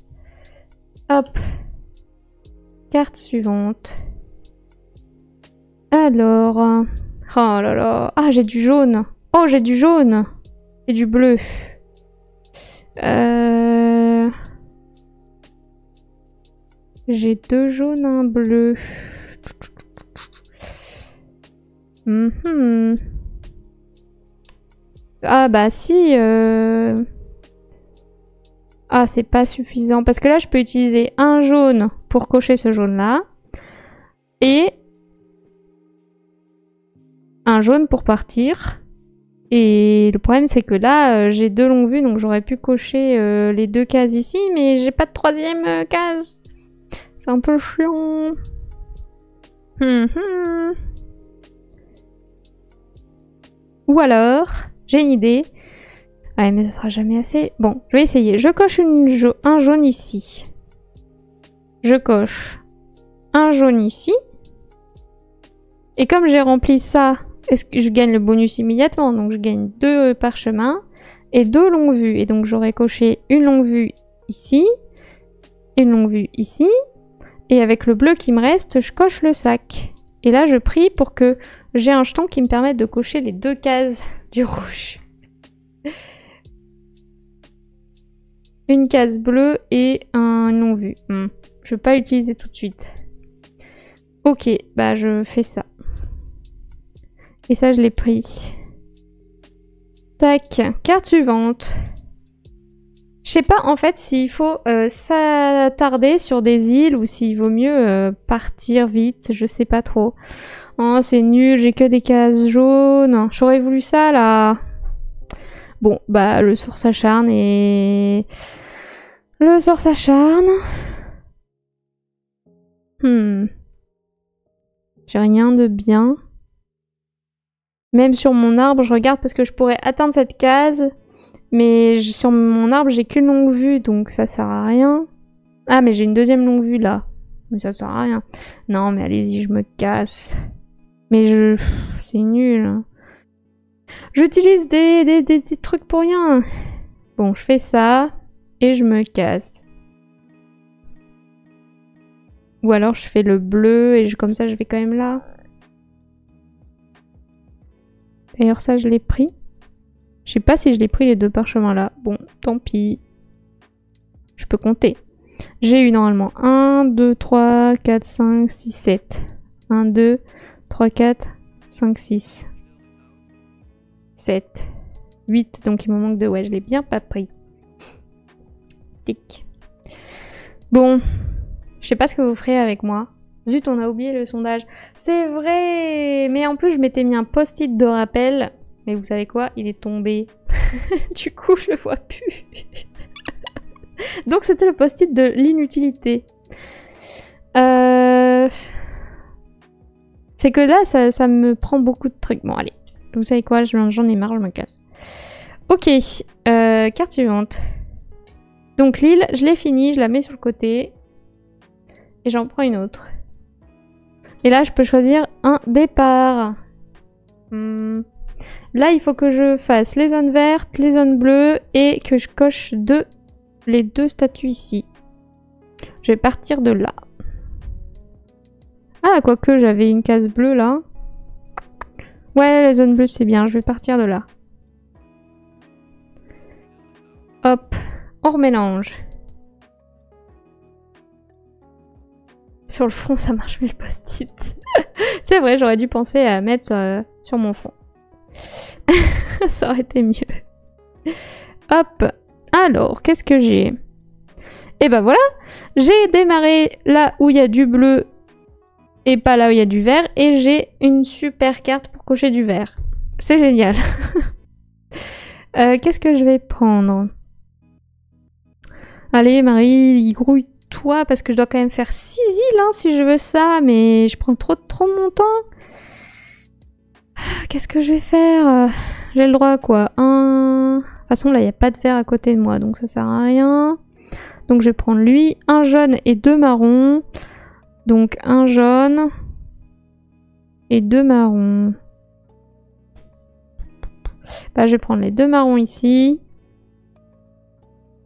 Hop. Carte suivante. Alors... Oh là là. Ah, j'ai du jaune. Oh, j'ai du jaune. Et du bleu. J'ai 2 jaunes, un bleu. Ah bah si... Ah, c'est pas suffisant. Parce que là, je peux utiliser un jaune pour cocher ce jaune-là. Et un jaune pour partir. Et le problème, c'est que là, j'ai 2 longues vues, donc j'aurais pu cocher les 2 cases ici, mais j'ai pas de 3e case. C'est un peu chiant. Ou alors, j'ai une idée. Ouais, mais ça sera jamais assez. Bon, je vais essayer. Je coche un jaune ici. Je coche un jaune ici. Et comme j'ai rempli ça, je gagne le bonus immédiatement. Donc je gagne 2 parchemins et 2 longues vues. Et donc j'aurais coché une longue vue ici, une longue vue ici. Et avec le bleu qui me reste, je coche le sac. Et là, je prie pour que j'ai un jeton qui me permette de cocher les 2 cases du rouge. Une case bleue et un non-vu. Je vais pas l'utiliser tout de suite. Ok, bah je fais ça. Et ça, je l'ai pris. Tac, carte suivante. Je sais pas en fait s'il faut s'attarder sur des îles ou s'il vaut mieux partir vite, je sais pas trop. Oh, c'est nul, j'ai que des cases jaunes. J'aurais voulu ça là. Bon, bah le sort s'acharne et... Le sort s'acharne. J'ai rien de bien. Même sur mon arbre, je regarde parce que je pourrais atteindre cette case. Mais sur mon arbre, j'ai qu'une longue vue, donc ça sert à rien. Ah, mais j'ai une 2e longue vue là. Mais ça sert à rien. Non, mais allez-y, je me casse. Mais c'est nul. J'utilise des trucs pour rien. Bon, je fais ça. Et je me casse. Ou alors je fais le bleu et comme ça je vais quand même là. D'ailleurs ça je l'ai pris. Je sais pas si je l'ai pris les 2 parchemins là. Bon, tant pis. Je peux compter. J'ai eu normalement 1, 2, 3, 4, 5, 6, 7. 1, 2, 3, 4, 5, 6. 7. 8, donc il me manque 2. Ouais, je l'ai bien pas pris. Tic. Bon. Je sais pas ce que vous ferez avec moi. Zut, on a oublié le sondage. C'est vrai! Mais en plus, je m'étais mis un post-it de rappel. Mais vous savez quoi? Il est tombé. Du coup, je le vois plus. Donc, c'était le post-it de l'inutilité. C'est que là, ça me prend beaucoup de trucs. Bon, allez. Vous savez quoi? J'en ai marre, je me casse. Ok. Carte suivante. Donc, l'île, je l'ai finie. Je la mets sur le côté. Et j'en prends une autre. Et là, je peux choisir un départ. Là, il faut que je fasse les zones vertes, les zones bleues et que je coche les 2 statues ici. Je vais partir de là. Ah, quoique j'avais une case bleue là. Ouais, les zones bleues, c'est bien. Je vais partir de là. Hop, on remélange. Sur le front, ça marche mieux le post-it. C'est vrai, j'aurais dû penser à mettre sur mon front. Ça aurait été mieux. Hop. Alors, qu'est-ce que j'ai? Et ben voilà. J'ai démarré là où il y a du bleu et pas là où il y a du vert. Et j'ai une super carte pour cocher du vert. C'est génial. Qu'est-ce que je vais prendre? Allez, Marie, grouille. Toi, parce que je dois quand même faire 6 îles hein, si je veux ça, mais je prends trop de mon temps. Qu'est-ce que je vais faire? J'ai le droit à quoi? De toute façon, là, il n'y a pas de vert à côté de moi, donc ça sert à rien. Donc, je vais prendre lui, un jaune et 2 marrons. Donc, un jaune et 2 marrons. Bah, je vais prendre les 2 marrons ici.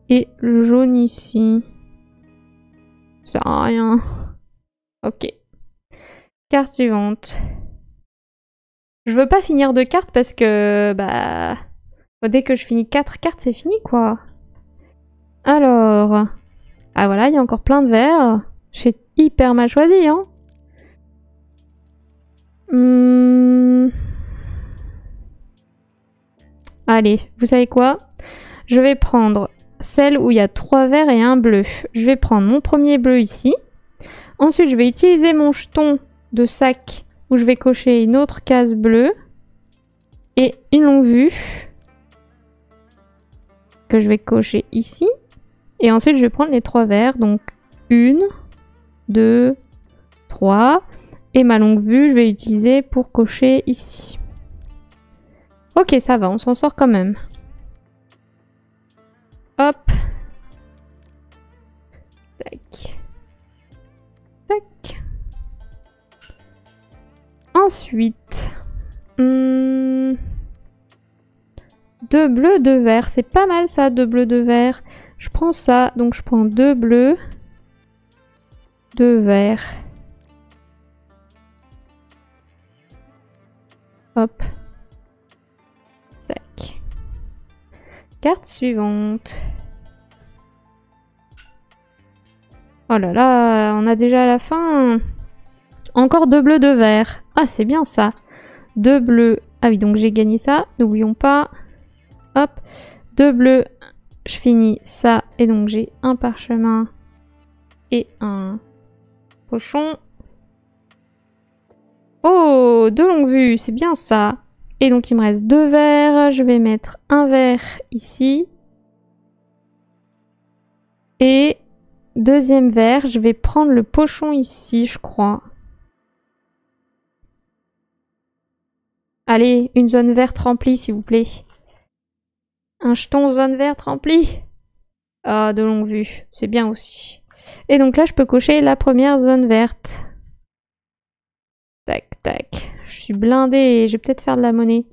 Et le jaune ici. Ça sert à rien. Ok. Carte suivante. Je veux pas finir 2 cartes parce que, bah... dès que je finis 4 cartes, c'est fini, quoi. Alors... Ah voilà, il y a encore plein de verts. J'ai hyper mal choisi, hein. Allez, vous savez quoi? Je vais prendre celle où il y a 3 verts et un bleu. Je vais prendre mon premier bleu ici. Ensuite, je vais utiliser mon jeton de sac où je vais cocher une autre case bleue et une longue vue que je vais cocher ici. Et ensuite, je vais prendre les 3 verts. Donc, 1, 2, 3. Et ma longue vue, je vais l'utiliser pour cocher ici. Ok, ça va, on s'en sort quand même. Hop. Tac. Tac. Ensuite, 2 bleus, 2 verts. C'est pas mal ça, 2 bleus, 2 verts. Je prends ça, donc je prends 2 bleus, 2 verts. Hop. Tac. Carte suivante. Oh là là, on a déjà la fin. Encore 2 bleus, 2 verts. Ah, c'est bien ça. 2 bleus. Ah oui, donc j'ai gagné ça. N'oublions pas. Hop. 2 bleus. Je finis ça. Et donc j'ai un parchemin et un cochon. Oh, 2 longues vues. C'est bien ça. Et donc il me reste 2 verts. Je vais mettre un vert ici. Et deuxième vert. Je vais prendre le pochon ici, je crois. Allez, une zone verte remplie, s'il vous plaît. Un jeton zone verte remplie. Ah, de longue vue. C'est bien aussi. Et donc là, je peux cocher la première zone verte. Tac, tac. Je suis blindée et je vais peut-être faire de la monnaie.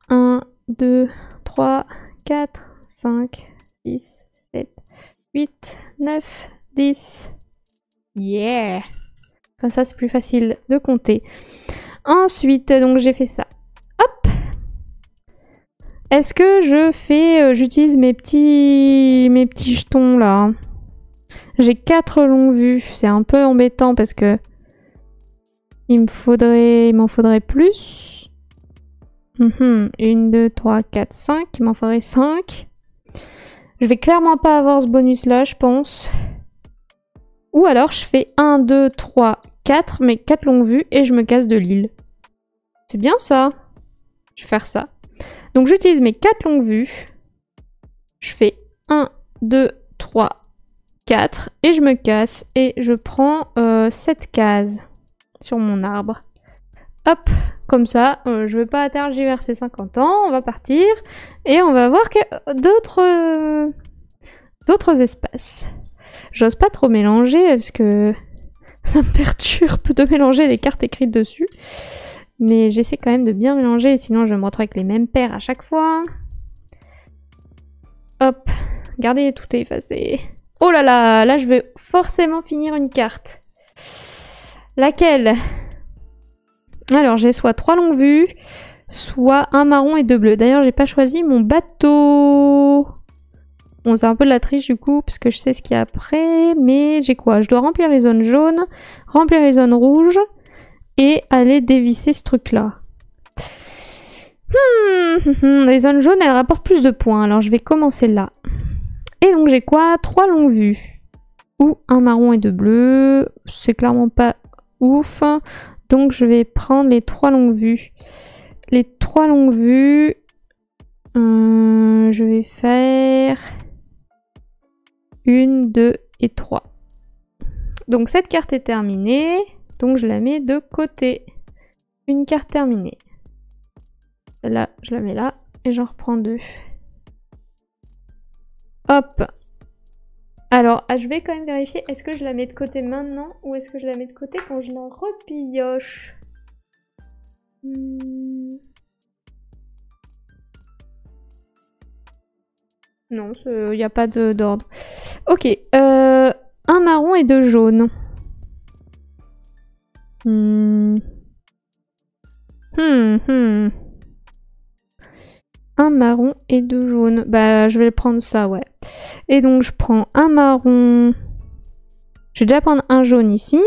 1, 2, 3, 4, 5, 6, 7, 8, 9, 10. Yeah! Comme ça, c'est plus facile de compter. Ensuite, donc j'ai fait ça. Hop! Est-ce que je fais... j'utilise mes petits jetons là. J'ai 4 longues vues. C'est un peu embêtant parce que il m'en faudrait plus. 1, 2, 3, 4, 5. Il m'en faudrait 5. Je vais clairement pas avoir ce bonus là, je pense. Ou alors je fais 1, 2, 3, 4, mais 4 longues vues et je me casse de l'île. C'est bien ça. Je vais faire ça. Donc j'utilise mes 4 longues vues. Je fais 1, 2, 3, 4 et je me casse. Et je prends 7 cases sur mon arbre. Hop, comme ça, je ne vais pas tergiverser 50 ans. On va partir et on va voir d'autres espaces. J'ose pas trop mélanger parce que ça me perturbe de mélanger les cartes écrites dessus. Mais j'essaie quand même de bien mélanger, sinon je vais me retrouver avec les mêmes paires à chaque fois. Hop, regardez, tout est effacé. Oh là là, là je vais forcément finir une carte. Laquelle? Alors j'ai soit 3 longues vues, soit un marron et 2 bleus. D'ailleurs j'ai pas choisi mon bateau. Bon, c'est un peu de la triche du coup, parce que je sais ce qu'il y a après. Mais j'ai quoi? Je dois remplir les zones jaunes, remplir les zones rouges et aller dévisser ce truc-là. Les zones jaunes, elles rapportent plus de points. Alors je vais commencer là. Et donc j'ai quoi? 3 longues vues. Ou un marron et 2 bleus. C'est clairement pas ouf. Donc je vais prendre les 3 longues vues. Les 3 longues vues... je vais faire... 1, 2 et 3. Donc cette carte est terminée. Donc je la mets de côté. Une carte terminée. Celle-là, je la mets là. Et j'en reprends 2. Hop. Alors, je vais quand même vérifier. Est-ce que je la mets de côté maintenant ou est-ce que je la mets de côté quand je la repioche? Non, il n'y a pas d'ordre. Ok. Un marron et 2 jaunes. Un marron et 2 jaunes. Bah, je vais prendre ça, ouais. Et donc, je prends un marron Je vais déjà prendre un jaune ici.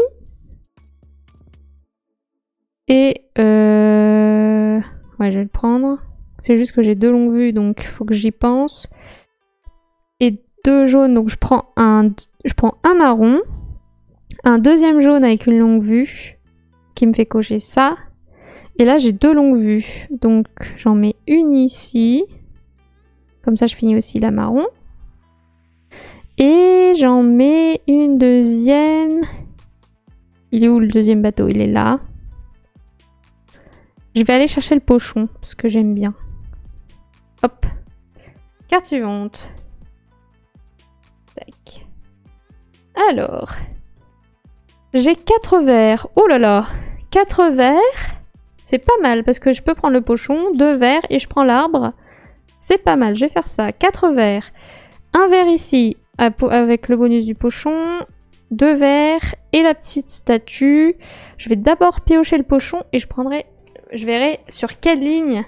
Et ouais, je vais le prendre. C'est juste que j'ai 2 longues vues, donc il faut que j'y pense. Et 2 jaunes, donc je prends un marron. Un deuxième jaune avec une longue vue qui me fait cocher ça. Et là, j'ai 2 longues vues. Donc j'en mets une ici. Comme ça, je finis aussi la marron. Et j'en mets une deuxième. Il est où le deuxième bateau? Il est là. Je vais aller chercher le pochon, parce que j'aime bien. Hop. Carte suivante. Tac. Alors. J'ai 4 verres. Oh là là. 4 verres. C'est pas mal, parce que je peux prendre le pochon, 2 verres, et je prends l'arbre. C'est pas mal, je vais faire ça. 4 verres. Un verre ici, avec le bonus du pochon. 2 verres, et la petite statue. Je vais d'abord piocher le pochon, et je verrai sur quelle ligne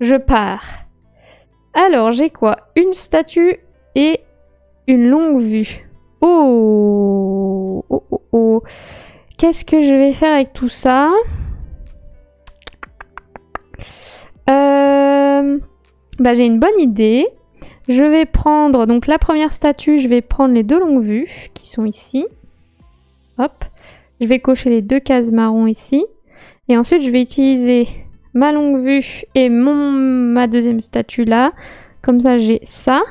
je pars. Alors, j'ai quoi? Une statue et une longue vue. Oh, oh, oh, oh. Qu'est-ce que je vais faire avec tout ça? Bah, j'ai une bonne idée. Je vais prendre, donc la première statue, je vais prendre les 2 longues vues qui sont ici. Hop. Je vais cocher les 2 cases marron ici. Et ensuite, je vais utiliser ma longue vue et ma deuxième statue là. Comme ça, j'ai ça.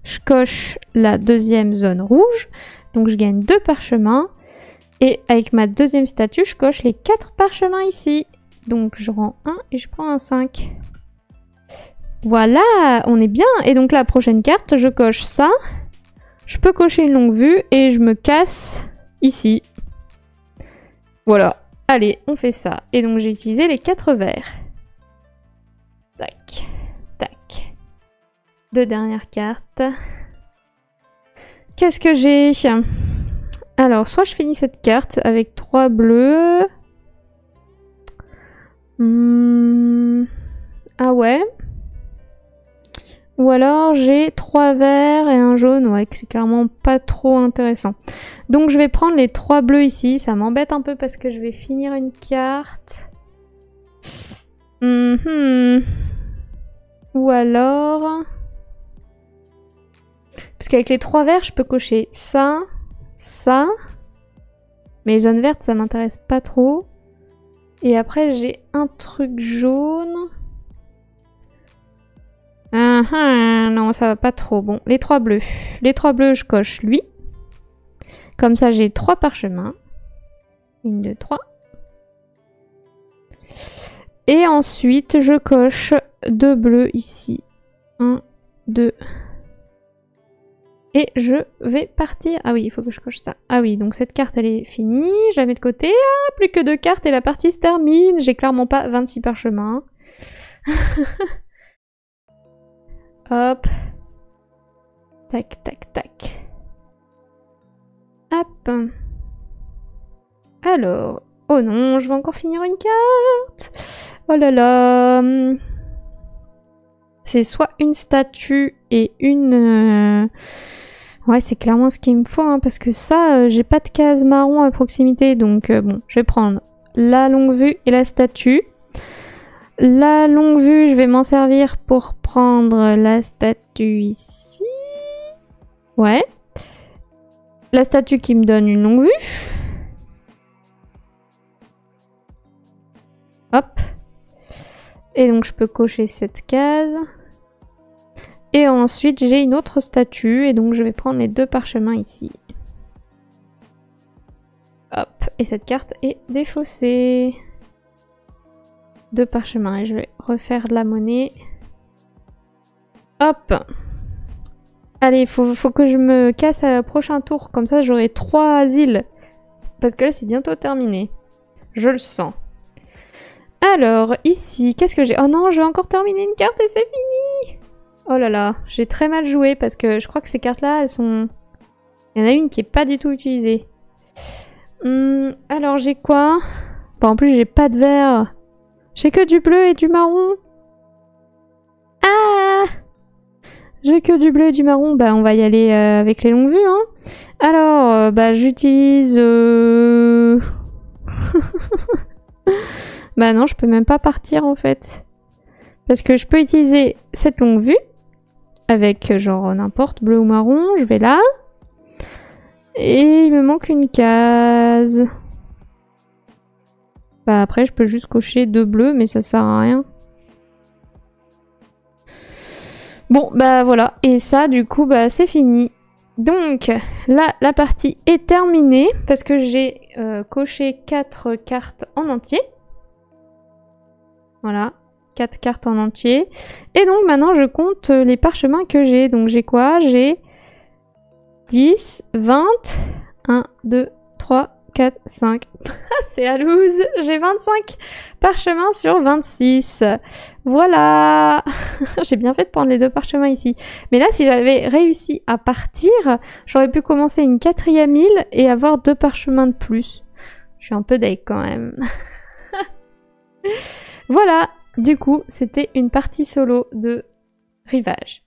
Je coche la deuxième zone rouge. Donc, je gagne 2 parchemins. Et avec ma deuxième statue, je coche les 4 parchemins ici. Donc, je rends 1 et je prends un 5. Voilà, on est bien. Et donc, la prochaine carte, je coche ça. Je peux cocher une longue vue et je me casse ici. Voilà. Allez, on fait ça. Et donc, j'ai utilisé les 4 verres. Tac, tac. 2 dernières cartes. Qu'est-ce que j'ai? Alors, soit je finis cette carte avec 3 bleus. Ah ouais. Ou alors j'ai 3 verts et un jaune. Ouais, c'est clairement pas trop intéressant. Donc je vais prendre les 3 bleus ici. Ça m'embête un peu parce que je vais finir une carte. Ou alors... Parce qu'avec les 3 verts, je peux cocher ça, ça. Mais les zones vertes, ça m'intéresse pas trop. Et après, j'ai un truc jaune. Non, ça va pas trop. Bon, les 3 bleus. Les 3 bleus, je coche lui. Comme ça, j'ai 3 parchemins. 1, 2, 3. Et ensuite, je coche 2 bleus ici. 1, 2. Et je vais partir. Ah oui, il faut que je coche ça. Ah oui, donc cette carte, elle est finie. Je la mets de côté. Ah, plus que 2 cartes et la partie se termine. J'ai clairement pas 26 parchemins. Hop. Tac, tac, tac. Hop. Alors. Oh non, je vais encore finir une carte. Oh là là. C'est soit une statue et une... Ouais, c'est clairement ce qu'il me faut, hein, parce que ça, j'ai pas de case marron à proximité. Donc bon, je vais prendre la longue vue et la statue. La longue vue, je vais m'en servir pour prendre la statue ici. Ouais. La statue qui me donne une longue vue. Hop. Et donc je peux cocher cette case. Et ensuite j'ai une autre statue et donc je vais prendre les 2 parchemins ici. Hop. Et cette carte est défaussée. 2 parchemins et je vais refaire de la monnaie. Hop. Allez, faut que je me casse à prochain tour. Comme ça, j'aurai 3 îles. Parce que là, c'est bientôt terminé. Je le sens. Alors, ici, qu'est-ce que j'ai? Oh non, je vais encore terminer une carte et c'est fini. Oh là là, j'ai très mal joué parce que je crois que ces cartes-là, elles sont... Il y en a une qui est pas du tout utilisée. Alors, j'ai quoi? Bon, en plus, j'ai pas de vert. J'ai que du bleu et du marron. Ah! J'ai que du bleu et du marron. Bah, on va y aller avec les longues vues, hein. Alors, bah, j'utilise... Bah non, je peux même pas partir, en fait. Parce que je peux utiliser cette longue vue. Avec, genre, n'importe, bleu ou marron. Je vais là. Et il me manque une case. Bah, après, je peux juste cocher 2 bleus, mais ça sert à rien. Bon, bah voilà. Et ça, du coup, bah c'est fini. Donc, là, la partie est terminée parce que j'ai coché 4 cartes en entier. Voilà, 4 cartes en entier. Et donc, maintenant, je compte les parchemins que j'ai. Donc, j'ai quoi? J'ai 10, 20, 1, 2, 3, 4, 5. C'est la loose. J'ai 25 parchemins sur 26. Voilà. J'ai bien fait de prendre les 2 parchemins ici. Mais là, si j'avais réussi à partir, j'aurais pu commencer une 4e île et avoir 2 parchemins de plus. Je suis un peu deg quand même. Voilà. Du coup, c'était une partie solo de Rivage.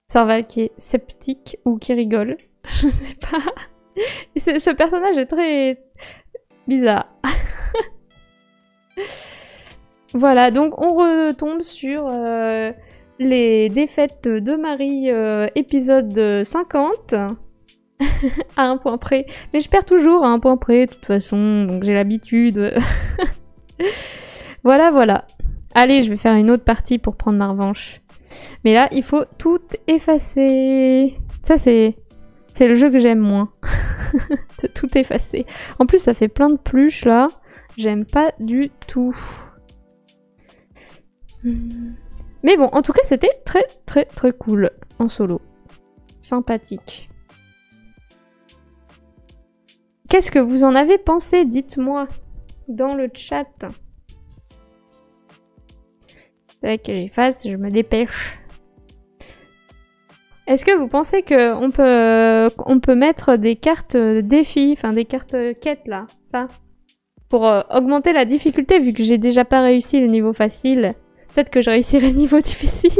Serval qui est sceptique ou qui rigole. Je sais pas. Ce personnage est très bizarre. Voilà, donc on retombe sur les défaites de Marie épisode 50 à un point près. Mais je perds toujours à un point près de toute façon, donc j'ai l'habitude. Voilà, voilà. Allez, je vais faire une autre partie pour prendre ma revanche. Mais là, il faut tout effacer. Ça, c'est le jeu que j'aime moins. De tout effacer. En plus, ça fait plein de pluches, là. J'aime pas du tout. Mais bon, en tout cas, c'était très, très, très cool en solo. Sympathique. Qu'est-ce que vous en avez pensé? Dites-moi dans le chat. C'est vrai que j'efface, je me dépêche. Est-ce que vous pensez qu'on peut mettre des cartes défis, enfin des cartes quêtes là, ça, pour augmenter la difficulté vu que j'ai déjà pas réussi le niveau facile? Peut-être que je réussirai le niveau difficile.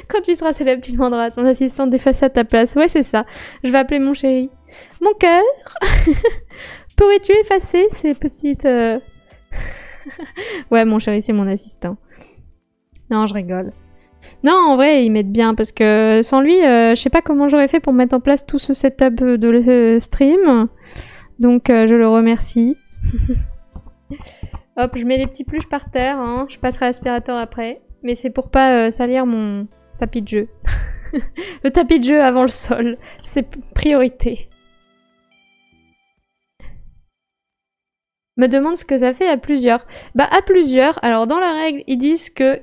Quand tu seras célèbre, tu demanderas à ton assistante d'effacer à ta place. Ouais, c'est ça. Je vais appeler mon chéri. Mon cœur, pourrais-tu effacer ces petites... Ouais, mon chéri, c'est mon assistant. Non, je rigole. Non, en vrai, ils m'aident bien parce que sans lui, je sais pas comment j'aurais fait pour mettre en place tout ce setup de stream. Donc, je le remercie. Hop, je mets les petits pluches par terre. Hein. Je passerai l'aspirateur après. Mais c'est pour pas salir mon tapis de jeu. Le tapis de jeu avant le sol. C'est priorité. Me demande ce que ça fait à plusieurs. Bah à plusieurs, alors dans la règle, ils disent que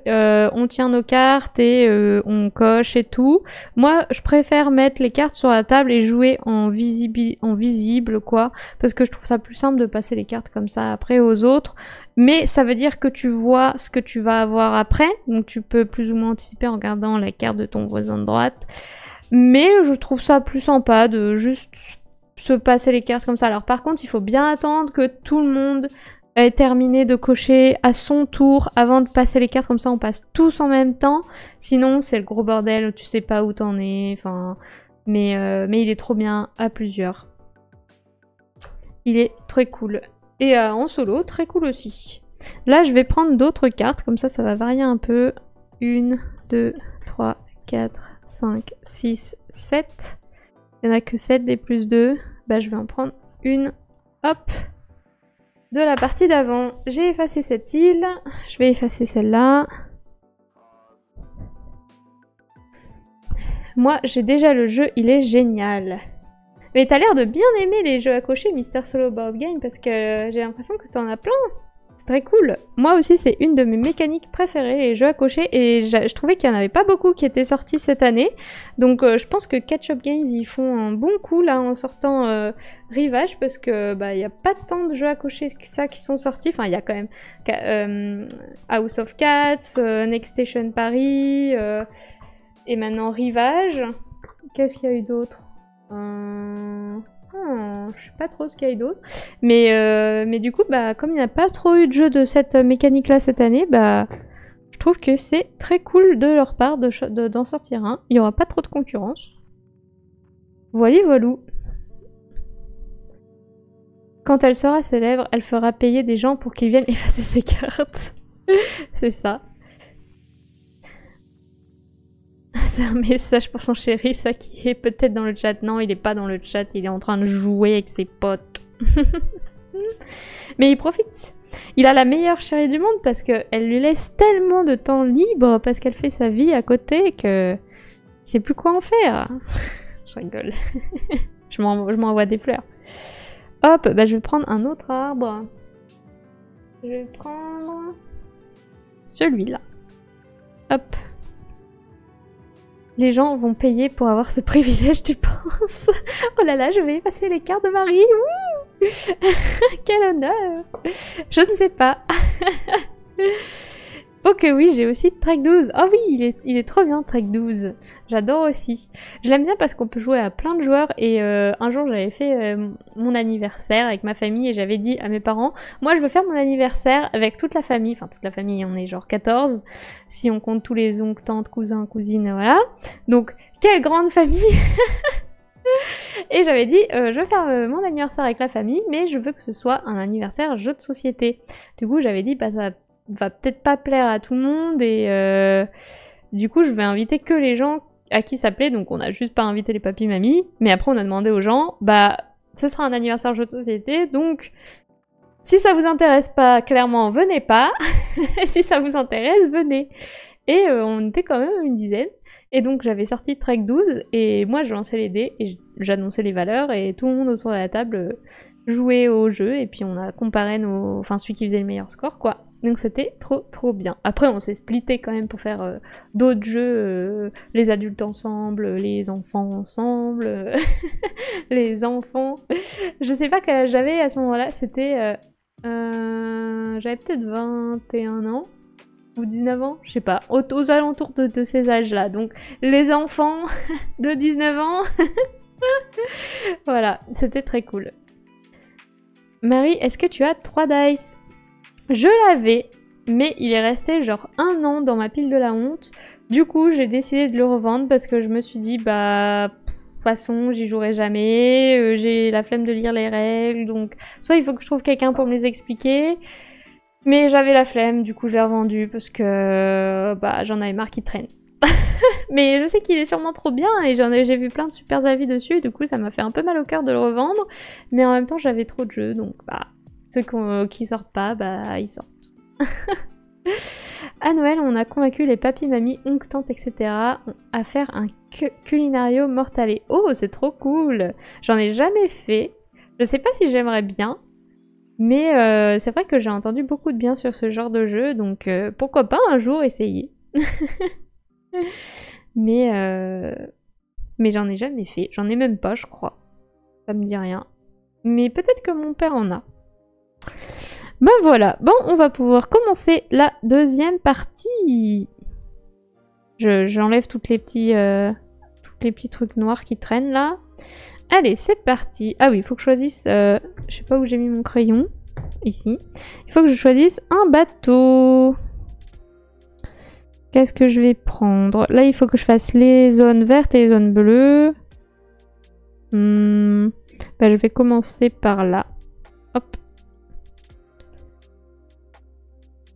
on tient nos cartes et on coche et tout. Moi, je préfère mettre les cartes sur la table et jouer en visible quoi, parce que je trouve ça plus simple de passer les cartes comme ça après aux autres. Mais ça veut dire que tu vois ce que tu vas avoir après, donc tu peux plus ou moins anticiper en regardant la carte de ton voisin de droite. Mais je trouve ça plus sympa de juste se passer les cartes comme ça. Alors par contre, il faut bien attendre que tout le monde ait terminé de cocher à son tour avant de passer les cartes. Comme ça, on passe tous en même temps. Sinon, c'est le gros bordel, tu sais pas où t'en es. Enfin, mais il est trop bien à plusieurs. Il est très cool. Et en solo, très cool aussi. Là, je vais prendre d'autres cartes. Comme ça va varier un peu. 1, 2, 3, 4, 5, 6, 7. Il n'y en a que 7 des plus 2. Bah, je vais en prendre une. Hop. De la partie d'avant. J'ai effacé cette île. Je vais effacer celle-là. Moi, j'ai déjà le jeu. Il est génial. Mais t'as l'air de bien aimer les jeux à cocher, Mister Solo Board Game, parce que j'ai l'impression que t'en as plein. C'est très cool. Moi aussi, c'est une de mes mécaniques préférées, les jeux à cocher, et je trouvais qu'il n'y en avait pas beaucoup qui étaient sortis cette année. Donc je pense que Catch Up Games, ils font un bon coup là en sortant Rivage, parce que bah il n'y a pas tant de jeux à cocher que ça qui sont sortis. Enfin, il y a quand même House of Cats, Next Station Paris, et maintenant Rivage. Qu'est-ce qu'il y a eu d'autre? Je sais pas trop ce qu'il y a eu d'autre. Mais du coup, bah, comme il n'y a pas trop eu de jeux de cette mécanique-là cette année, bah, je je trouve que c'est très cool de leur part d'en sortir un. Il n'y aura pas trop de concurrence. Voilà, voilou. Quand elle sera célèbre, elle fera payer des gens pour qu'ils viennent effacer ses cartes. C'est ça. C'est un message pour son chéri, ça qui est peut-être dans le chat. Non, il est pas dans le chat, il est en train de jouer avec ses potes. Mais il profite. Il a la meilleure chérie du monde parce qu'elle lui laisse tellement de temps libre parce qu'elle fait sa vie à côté que il sait plus quoi en faire. Je rigole. je m'envoie des fleurs. Hop, bah je vais prendre un autre arbre. Je vais prendre celui-là. Hop. Les gens vont payer pour avoir ce privilège, tu penses? Oh là là, je vais effacer les cartes de Marie. Quel honneur! Je ne sais pas. Oh que oui, j'ai aussi Trek 12. Oh oui, il est trop bien Trek 12. J'adore aussi. Je l'aime bien parce qu'on peut jouer à plein de joueurs et un jour j'avais fait mon anniversaire avec ma famille et j'avais dit à mes parents, moi je veux faire mon anniversaire avec toute la famille, enfin toute la famille, on est genre 14, si on compte tous les oncles, tantes, cousins, cousines, voilà. Donc, quelle grande famille! Et j'avais dit, je veux faire mon anniversaire avec la famille, mais je veux que ce soit un anniversaire jeu de société. Du coup, j'avais dit, bah ça va peut-être pas plaire à tout le monde et du coup je vais inviter que les gens à qui ça plaît, donc on a juste pas invité les papis mamies, mais après on a demandé aux gens, bah ce sera un anniversaire jeu de société, donc si ça vous intéresse pas, clairement venez pas, si ça vous intéresse, venez. Et on était quand même une dizaine, et donc j'avais sorti Trek 12, et moi je lançais les dés, et j'annonçais les valeurs, et tout le monde autour de la table jouait au jeu, et puis on a comparé enfin celui qui faisait le meilleur score, quoi. Donc c'était trop bien. Après on s'est splitté quand même pour faire d'autres jeux, les adultes ensemble, les enfants ensemble, les enfants. Je sais pas quel âge j'avais à ce moment-là, c'était... j'avais peut-être 21 ans ou 19 ans, je sais pas, aux alentours de ces âges-là. Donc les enfants de 19 ans, voilà, c'était très cool. Marie, est-ce que tu as 3 dice? Je l'avais, mais il est resté genre 1 an dans ma pile de la honte. Du coup, j'ai décidé de le revendre parce que je me suis dit, bah, de toute façon, j'y jouerai jamais, j'ai la flemme de lire les règles, donc soit il faut que je trouve quelqu'un pour me les expliquer, mais j'avais la flemme, du coup je l'ai revendu parce que bah, j'en avais marre qu'il traîne. Mais je sais qu'il est sûrement trop bien et j'ai vu plein de super avis dessus, du coup ça m'a fait un peu mal au cœur de le revendre, mais en même temps j'avais trop de jeux, donc bah... Ceux qui sortent pas, bah ils sortent. À Noël, on a convaincu les papis, mamies, oncles, tantes, etc. à faire un culinario mortale. Oh, c'est trop cool! J'en ai jamais fait. Je sais pas si j'aimerais bien. Mais c'est vrai que j'ai entendu beaucoup de bien sur ce genre de jeu. Donc pourquoi pas un jour essayer. Mais j'en ai jamais fait. J'en ai même pas, je crois. Ça me dit rien. Mais peut-être que mon père en a. Ben voilà, bon, on va pouvoir commencer la deuxième partie. J'enlève tous les petits trucs noirs qui traînent là. Allez, c'est parti. Ah oui, il faut que je choisisse... je sais pas où j'ai mis mon crayon. Ici. Il faut que je choisisse un bateau. Qu'est-ce que je vais prendre? Là, il faut que je fasse les zones vertes et les zones bleues. Ben, je vais commencer par là. Hop.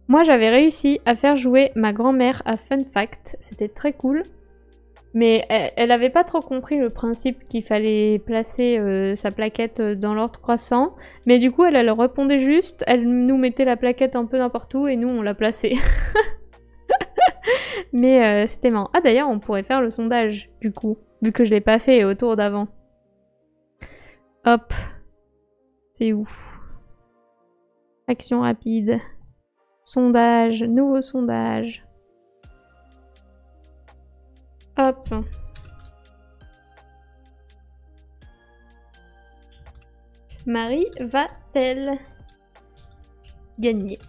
Moi, j'avais réussi à faire jouer ma grand-mère à Fun Fact. C'était très cool. Mais elle avait pas trop compris le principe qu'il fallait placer sa plaquette dans l'ordre croissant. Mais du coup, elle répondait juste. Elle nous mettait la plaquette un peu n'importe où et nous, on la plaçait. Mais c'était marrant. Ah, d'ailleurs, on pourrait faire le sondage, du coup. Vu que je l'ai pas fait au tour d'avant. Hop. C'est où? Action rapide. Sondage, nouveau sondage. Hop. Marie va-t-elle gagner?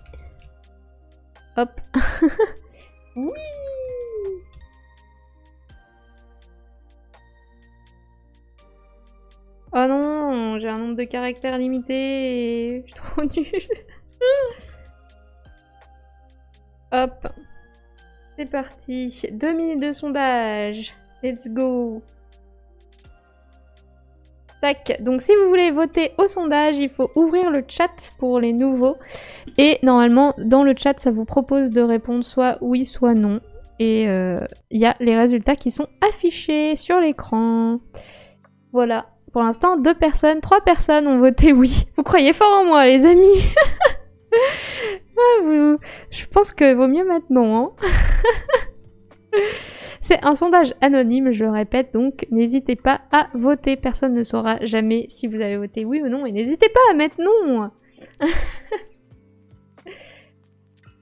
Hop. Oui. Oh non, j'ai un nombre de caractères limité et je suis trop nulle. Hop. C'est parti. 2 minutes de sondage. Let's go. Tac. Donc si vous voulez voter au sondage, il faut ouvrir le chat pour les nouveaux. Et normalement, dans le chat, ça vous propose de répondre soit oui, soit non. Et il y a les résultats qui sont affichés sur l'écran. Voilà. Pour l'instant, 3 personnes ont voté oui. Vous croyez fort en moi, les amis. Je pense que vaut mieux maintenant. Hein. C'est un sondage anonyme, je le répète, donc n'hésitez pas à voter. Personne ne saura jamais si vous avez voté oui ou non. Et n'hésitez pas à mettre non.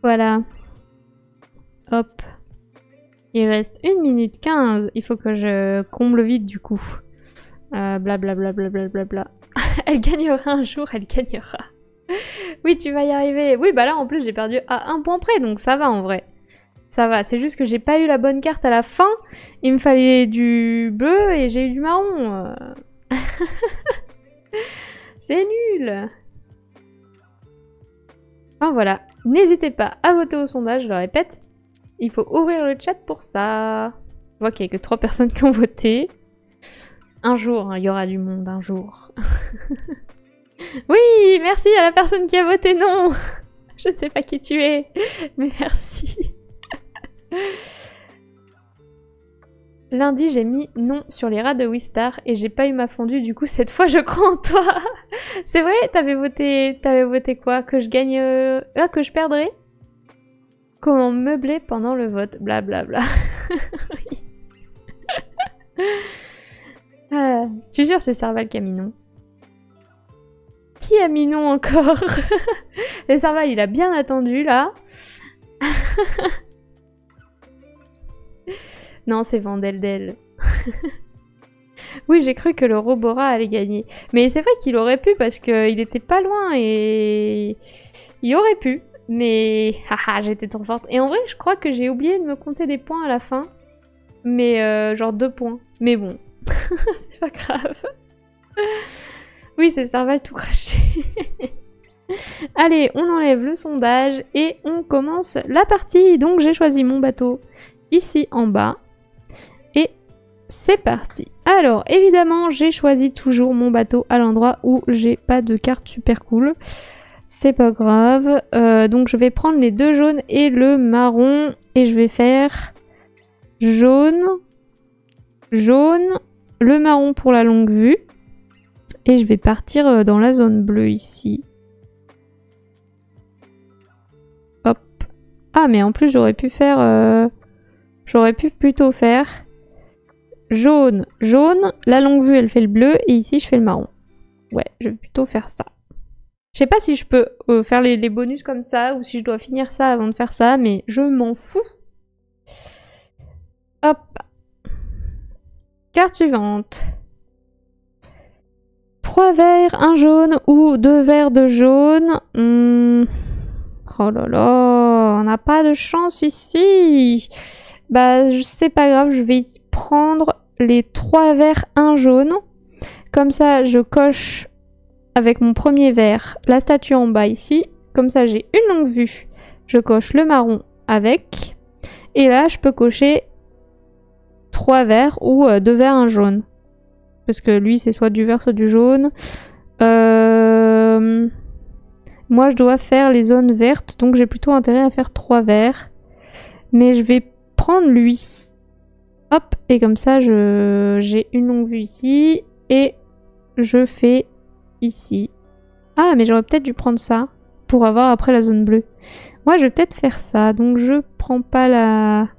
Voilà. Hop. Il reste 1 minute 15. Il faut que je comble vite du coup. Blablabla. Elle gagnera un jour, elle gagnera. Oui, tu vas y arriver. Oui, bah là en plus j'ai perdu à 1 point près, donc ça va en vrai. Ça va, c'est juste que j'ai pas eu la bonne carte à la fin. Il me fallait du bleu et j'ai eu du marron. C'est nul. Enfin voilà, n'hésitez pas à voter au sondage, je le répète. Il faut ouvrir le chat pour ça. Je vois qu'il n'y a que 3 personnes qui ont voté. Un jour, hein, il y aura du monde, un jour. Oui, merci à la personne qui a voté non. Je ne sais pas qui tu es, mais merci. Lundi, j'ai mis non sur les rats de Wistar et j'ai pas eu ma fondue, du coup cette fois je crois en toi. C'est vrai, t'avais voté quoi? Que je gagne... Ah, que je perdrais? Comment meubler pendant le vote? Blablabla. Oui. Ah, je suis sûre c'est Serval qui a mis non. Qui a mis non encore? Le Serval, il a bien attendu, là. Non, c'est Vandeldel. Oui, j'ai cru que le Robora allait gagner. Mais c'est vrai qu'il aurait pu, parce qu'il était pas loin, et... Il aurait pu. Mais... Haha, j'étais trop forte. Et en vrai, je crois que j'ai oublié de me compter des points à la fin. Mais genre 2 points. Mais bon, c'est pas grave. Oui, c'est Serval tout craché. Allez, on enlève le sondage et on commence la partie. Donc j'ai choisi mon bateau ici en bas. Et c'est parti. Alors, évidemment, j'ai choisi toujours mon bateau à l'endroit où j'ai pas de carte super cool. C'est pas grave. Donc je vais prendre les 2 jaunes et le marron. Et je vais faire jaune, jaune, le marron pour la longue vue. Et je vais partir dans la zone bleue ici. Hop. Ah, mais en plus, j'aurais pu faire... J'aurais pu plutôt faire jaune, jaune. La longue vue, elle fait le bleu. Et ici, je fais le marron. Ouais, je vais plutôt faire ça. Je sais pas si je peux faire les bonus comme ça ou si je dois finir ça avant de faire ça, mais je m'en fous. Hop. Carte suivante. 3 verts, 1 jaune ou 2 verts de jaune. Oh là là, on n'a pas de chance ici. Bah, c'est pas grave, je vais prendre les 3 verts, 1 jaune. Comme ça, je coche avec mon premier vert la statue en bas ici. Comme ça, j'ai une longue vue. Je coche le marron avec. Et là, je peux cocher 3 verts ou 2 verts, 1 jaune. Parce que lui, c'est soit du vert, soit du jaune. Moi, je dois faire les zones vertes. Donc, j'ai plutôt intérêt à faire 3 verts. Mais je vais prendre lui. Hop. Et comme ça, j'ai une longue vue ici. Et je fais ici. Ah, mais j'aurais peut-être dû prendre ça. Pour avoir après la zone bleue. Moi, je vais peut-être faire ça. Donc, je prends pas la...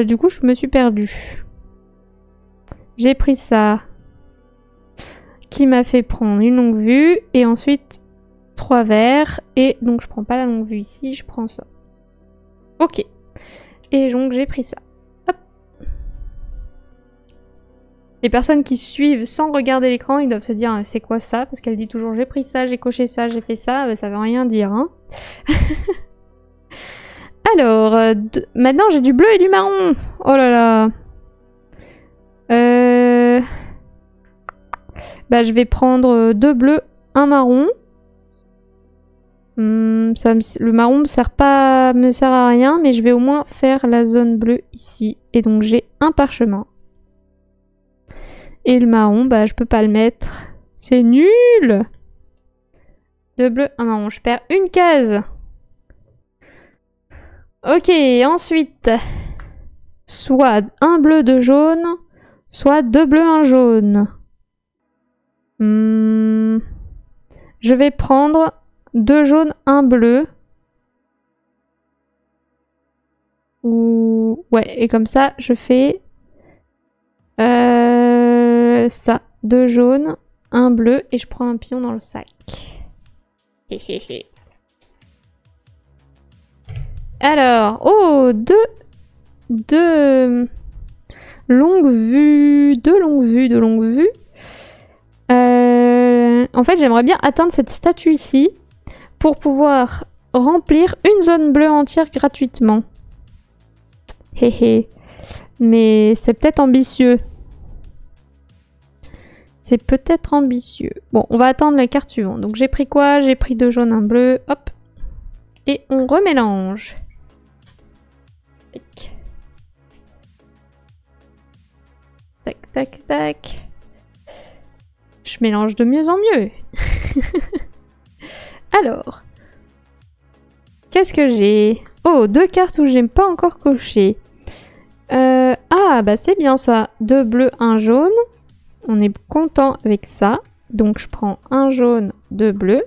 Du coup, je me suis perdue. J'ai pris ça, qui m'a fait prendre une longue vue, et ensuite 3 verts, et donc je prends pas la longue vue ici, je prends ça. Ok. Et donc j'ai pris ça. Hop. Les personnes qui suivent sans regarder l'écran, ils doivent se dire c'est quoi ça? Parce qu'elle dit toujours j'ai pris ça, j'ai coché ça, j'ai fait ça, ça veut rien dire, hein. Alors, maintenant j'ai du bleu et du marron. Oh là là. Bah, je vais prendre 2 bleus, 1 marron. Le marron me sert à rien, mais je vais au moins faire la zone bleue ici. Et donc j'ai un parchemin. Et le marron, bah je peux pas le mettre. C'est nul! 2 bleus, un marron. Je perds une case. Ok, ensuite. Soit un bleu, 2 jaunes. Soit 2 bleus, 1 jaune. Je vais prendre 2 jaunes, 1 bleu. Ouais, et comme ça, je fais ça. 2 jaunes, 1 bleu, et je prends un pion dans le sac. Alors, oh, deux longues vues. En fait, j'aimerais bien atteindre cette statue ici pour pouvoir remplir une zone bleue entière gratuitement. Mais c'est peut-être ambitieux. C'est peut-être ambitieux. Bon, on va attendre la carte suivante. Donc j'ai pris quoi? J'ai pris 2 jaunes, 1 bleu. Hop. Et on remélange. Tac, tac, tac. Je mélange de mieux en mieux. Alors. Qu'est-ce que j'ai? Oh, 2 cartes où j'aime pas encore coché. Ah, bah c'est bien ça. 2 bleus, 1 jaune. On est content avec ça. Donc je prends 1 jaune, 2 bleus.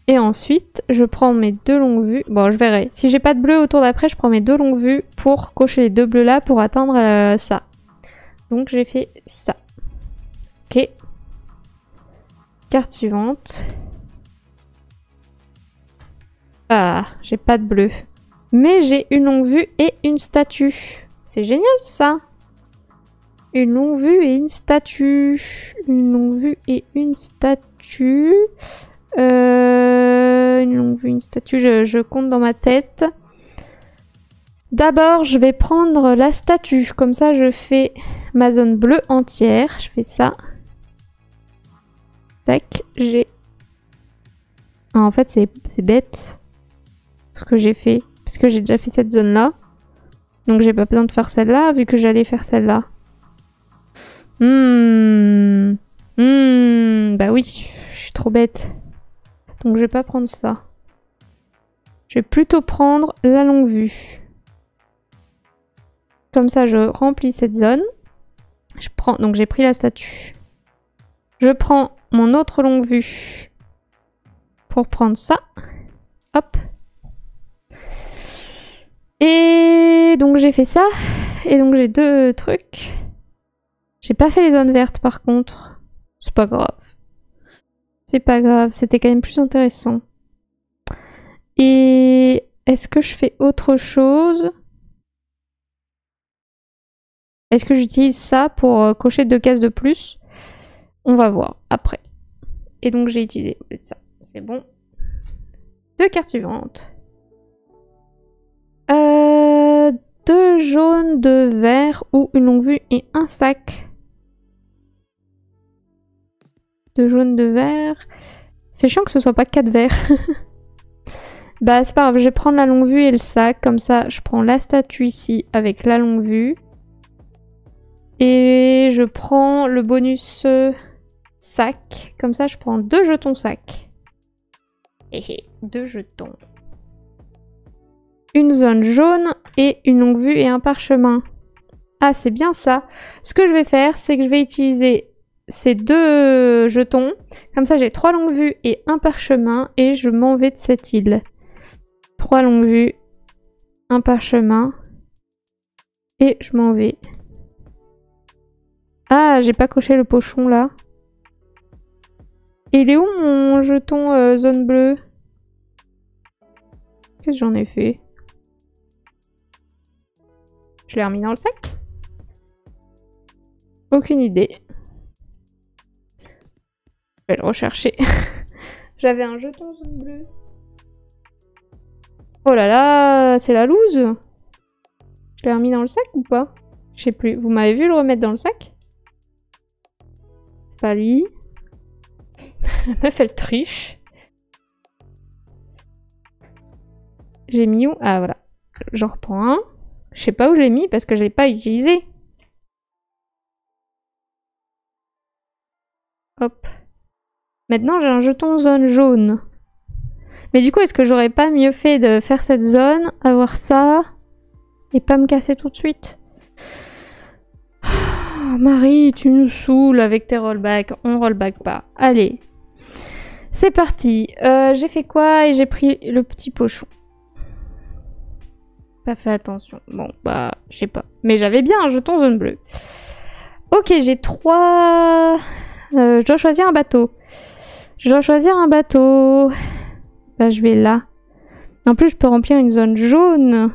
Et ensuite, je prends mes 2 longues vues. Bon, je verrai. Si j'ai pas de bleu au tour d'après, je prends mes 2 longues vues pour cocher les 2 bleus là pour atteindre ça. Donc j'ai fait ça. Ok. Carte suivante. Ah, j'ai pas de bleu. Mais j'ai une longue vue et une statue. C'est génial ça. Une longue vue et une statue. Une longue vue et une statue. Une longue vue, une statue, je compte dans ma tête. D'abord, je vais prendre la statue. Comme ça, je fais ma zone bleue entière. Je fais ça. Tac, j'ai... Ah, en fait, c'est bête ce que j'ai fait. Parce que j'ai déjà fait cette zone-là. Donc, j'ai pas besoin de faire celle-là, vu que j'allais faire celle-là. Bah oui, je suis trop bête. Donc je vais pas prendre ça. Je vais plutôt prendre la longue vue. Comme ça, je remplis cette zone. Je prends... Donc j'ai pris la statue. Je prends mon autre longue vue pour prendre ça. Hop. Et donc j'ai fait ça. Et donc j'ai 2 trucs. J'ai pas fait les zones vertes par contre. C'est pas grave. C'est pas grave, c'était quand même plus intéressant. Et est-ce que je fais autre chose? Est-ce que j'utilise ça pour cocher 2 cases de plus? On va voir après. Et donc j'ai utilisé ça, c'est bon. 2 cartes suivantes. 2 jaunes, 2 verts ou une longue vue et un sac. 2 jaunes, 2 verts. C'est chiant que ce soit pas 4 verts. Bah c'est pas grave, je vais prendre la longue vue et le sac. Comme ça, je prends la statue ici avec la longue vue. Et je prends le bonus sac. Comme ça, je prends 2 jetons sac. 2 jetons. Une zone jaune et une longue vue et un parchemin. Ah, c'est bien ça. Ce que je vais faire, c'est que je vais utiliser ces 2 jetons. Comme ça, j'ai 3 longues vues et un parchemin. Et je m'en vais de cette île. 3 longues vues, un parchemin. Et je m'en vais. Ah, j'ai pas coché le pochon là. Et il est où mon jeton zone bleue? Qu'est-ce que j'en ai fait? Je l'ai remis dans le sac? Aucune idée. Je vais le rechercher. J'avais un jeton zone bleue. Oh là là, c'est la loose. Je l'ai remis dans le sac ou pas? Je sais plus. Vous m'avez vu le remettre dans le sac? C'est pas lui. La meuf, elle triche. J'ai mis où? Ah voilà. J'en reprends un. Je sais pas où je l'ai mis parce que je l'ai pas utilisé. Hop. Maintenant j'ai un jeton zone jaune. Mais du coup, est-ce que j'aurais pas mieux fait de faire cette zone, avoir ça, et pas me casser tout de suite? Oh, Marie, tu nous saoules avec tes rollbacks. On rollback pas. Allez. C'est parti. J'ai fait quoi? Et j'ai pris le petit pochon. Pas fait attention. Bon, bah, je sais pas. Mais j'avais bien un jeton zone bleue. Ok, j'ai 3... je dois choisir un bateau. Je dois choisir un bateau. Bah, je vais là. En plus, je peux remplir une zone jaune.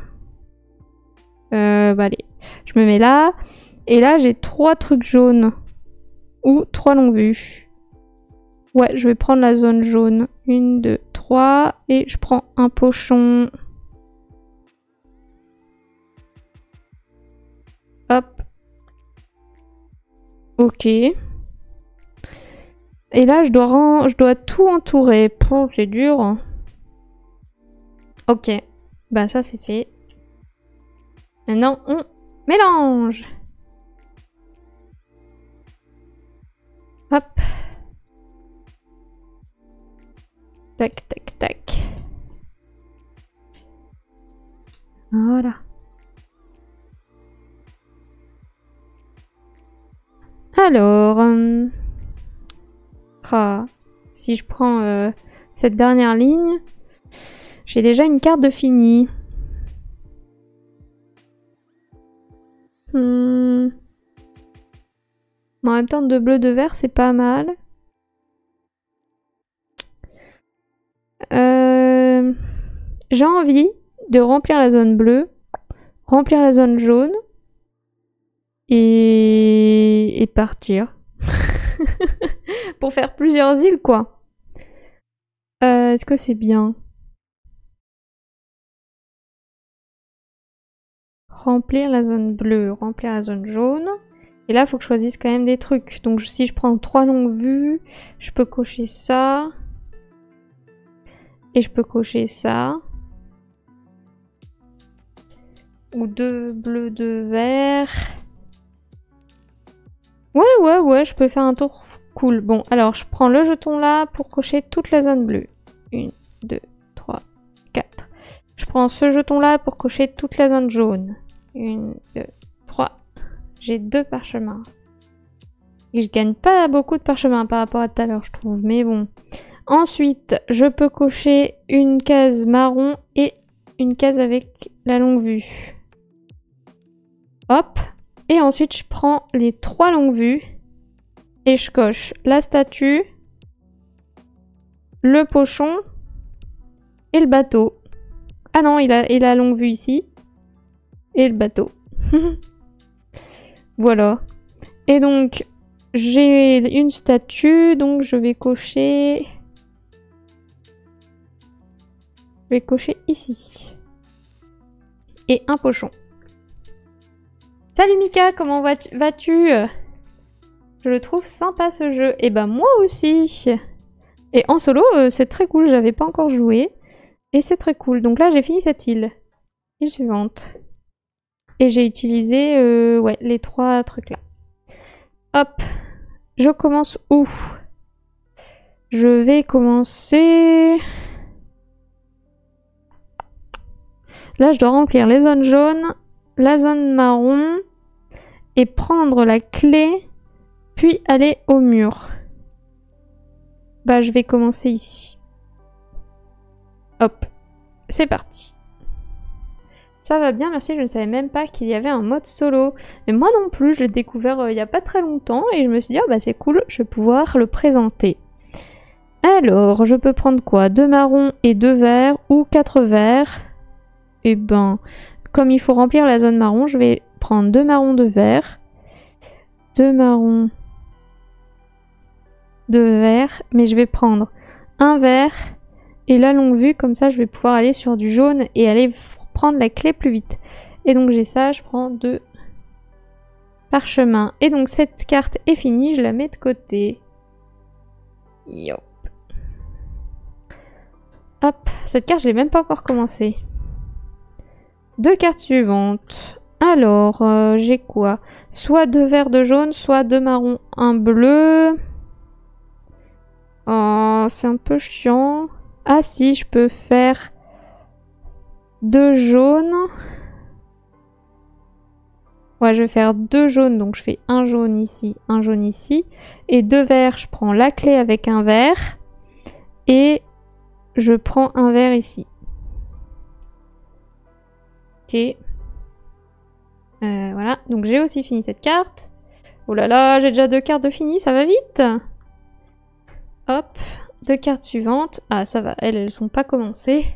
Bah, allez. Je me mets là. Et là, j'ai 3 trucs jaunes. Ou 3 longues vues. Ouais, je vais prendre la zone jaune. 1, 2, 3. Et je prends un pochon. Hop. Ok. Et là, je dois tout entourer. C'est dur. Ok. Bah ça, c'est fait. Maintenant, on mélange. Hop. Tac, tac, tac. Voilà. Alors... si je prends cette dernière ligne, j'ai déjà une carte de fini. En même temps, de bleu, de vert, c'est pas mal. J'ai envie de remplir la zone bleue, remplir la zone jaune et partir. Pour faire plusieurs îles, quoi. Est-ce que c'est bien? Remplir la zone bleue, remplir la zone jaune. Et là, il faut que je choisisse quand même des trucs. Donc si je prends 3 longues vues, je peux cocher ça. Et je peux cocher ça. Ou 2 bleus, 2 verts. Ouais, je peux faire un tour cool. Bon, alors je prends le jeton là pour cocher toute la zone bleue. 1, 2, 3, 4. Je prends ce jeton là pour cocher toute la zone jaune. 1, 2, 3. J'ai 2 parchemins. Et je gagne pas beaucoup de parchemins par rapport à tout à l'heure, je trouve. Mais bon. Ensuite, je peux cocher une case marron et une case avec la longue vue. Hop. Et ensuite, je prends les 3 longues vues et je coche la statue, le pochon et le bateau. Ah non, il a la longue vue ici. Et le bateau. Voilà. Et donc, j'ai une statue, donc je vais cocher... Je vais cocher ici. Et un pochon. Salut Mika, comment vas-tu? Je le trouve sympa ce jeu. Et bah moi aussi. Et en solo, c'est très cool, j'avais pas encore joué. Et c'est très cool. Donc là, j'ai fini cette île. Île suivante. Et j'ai utilisé ouais, les 3 trucs là. Hop. Je commence où? Je vais commencer... Là, je dois remplir les zones jaunes, la zone marron, et prendre la clé, puis aller au mur. Bah, je vais commencer ici. Hop. C'est parti. Ça va bien, merci. Je ne savais même pas qu'il y avait un mode solo. Mais moi non plus, je l'ai découvert il n'y a pas très longtemps, et je me suis dit, oh, bah c'est cool, je vais pouvoir le présenter. Alors, je peux prendre quoi? 2 marrons et 2 verts, ou 4 verts. Et ben, comme il faut remplir la zone marron, je vais prendre 2 marrons, 2 verts. 2 marrons, 2 verts. Mais je vais prendre un vert et la longue vue. Comme ça, je vais pouvoir aller sur du jaune et aller prendre la clé plus vite. Et donc j'ai ça, je prends 2 parchemins. Et donc cette carte est finie, je la mets de côté. Yop. Hop, cette carte, je l'ai même pas encore commencé. 2 cartes suivantes. Alors, j'ai quoi? Soit 2 verts, 2 jaunes, soit 2 marrons, 1 bleu. Oh, c'est un peu chiant. Ah si, je peux faire 2 jaunes. Ouais, je vais faire 2 jaunes, donc je fais un jaune ici, un jaune ici. Et 2 verts, je prends la clé avec un vert. Et je prends un vert ici. Ok. Voilà, donc j'ai aussi fini cette carte. Oh là là, j'ai déjà 2 cartes de fini, ça va vite. Hop, 2 cartes suivantes. Ah, ça va, elles sont pas commencées.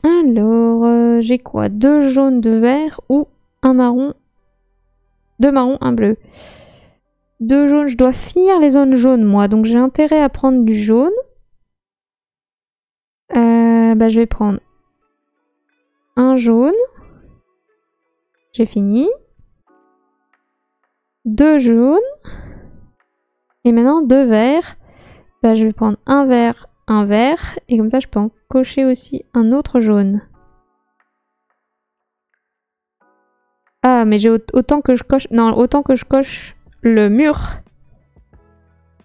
Alors, j'ai quoi? 2 jaunes, 2 verts ou un marron? 2 marrons, 1 bleu. 2 jaunes, je dois finir les zones jaunes, moi. Donc j'ai intérêt à prendre du jaune. Bah, je vais prendre un jaune. J'ai fini. 2 jaunes. Et maintenant 2 verts. Bah, je vais prendre un vert, un vert. Et comme ça, je peux en cocher aussi un autre jaune. Ah, mais j'ai autant que je coche... Non, autant que je coche le mur.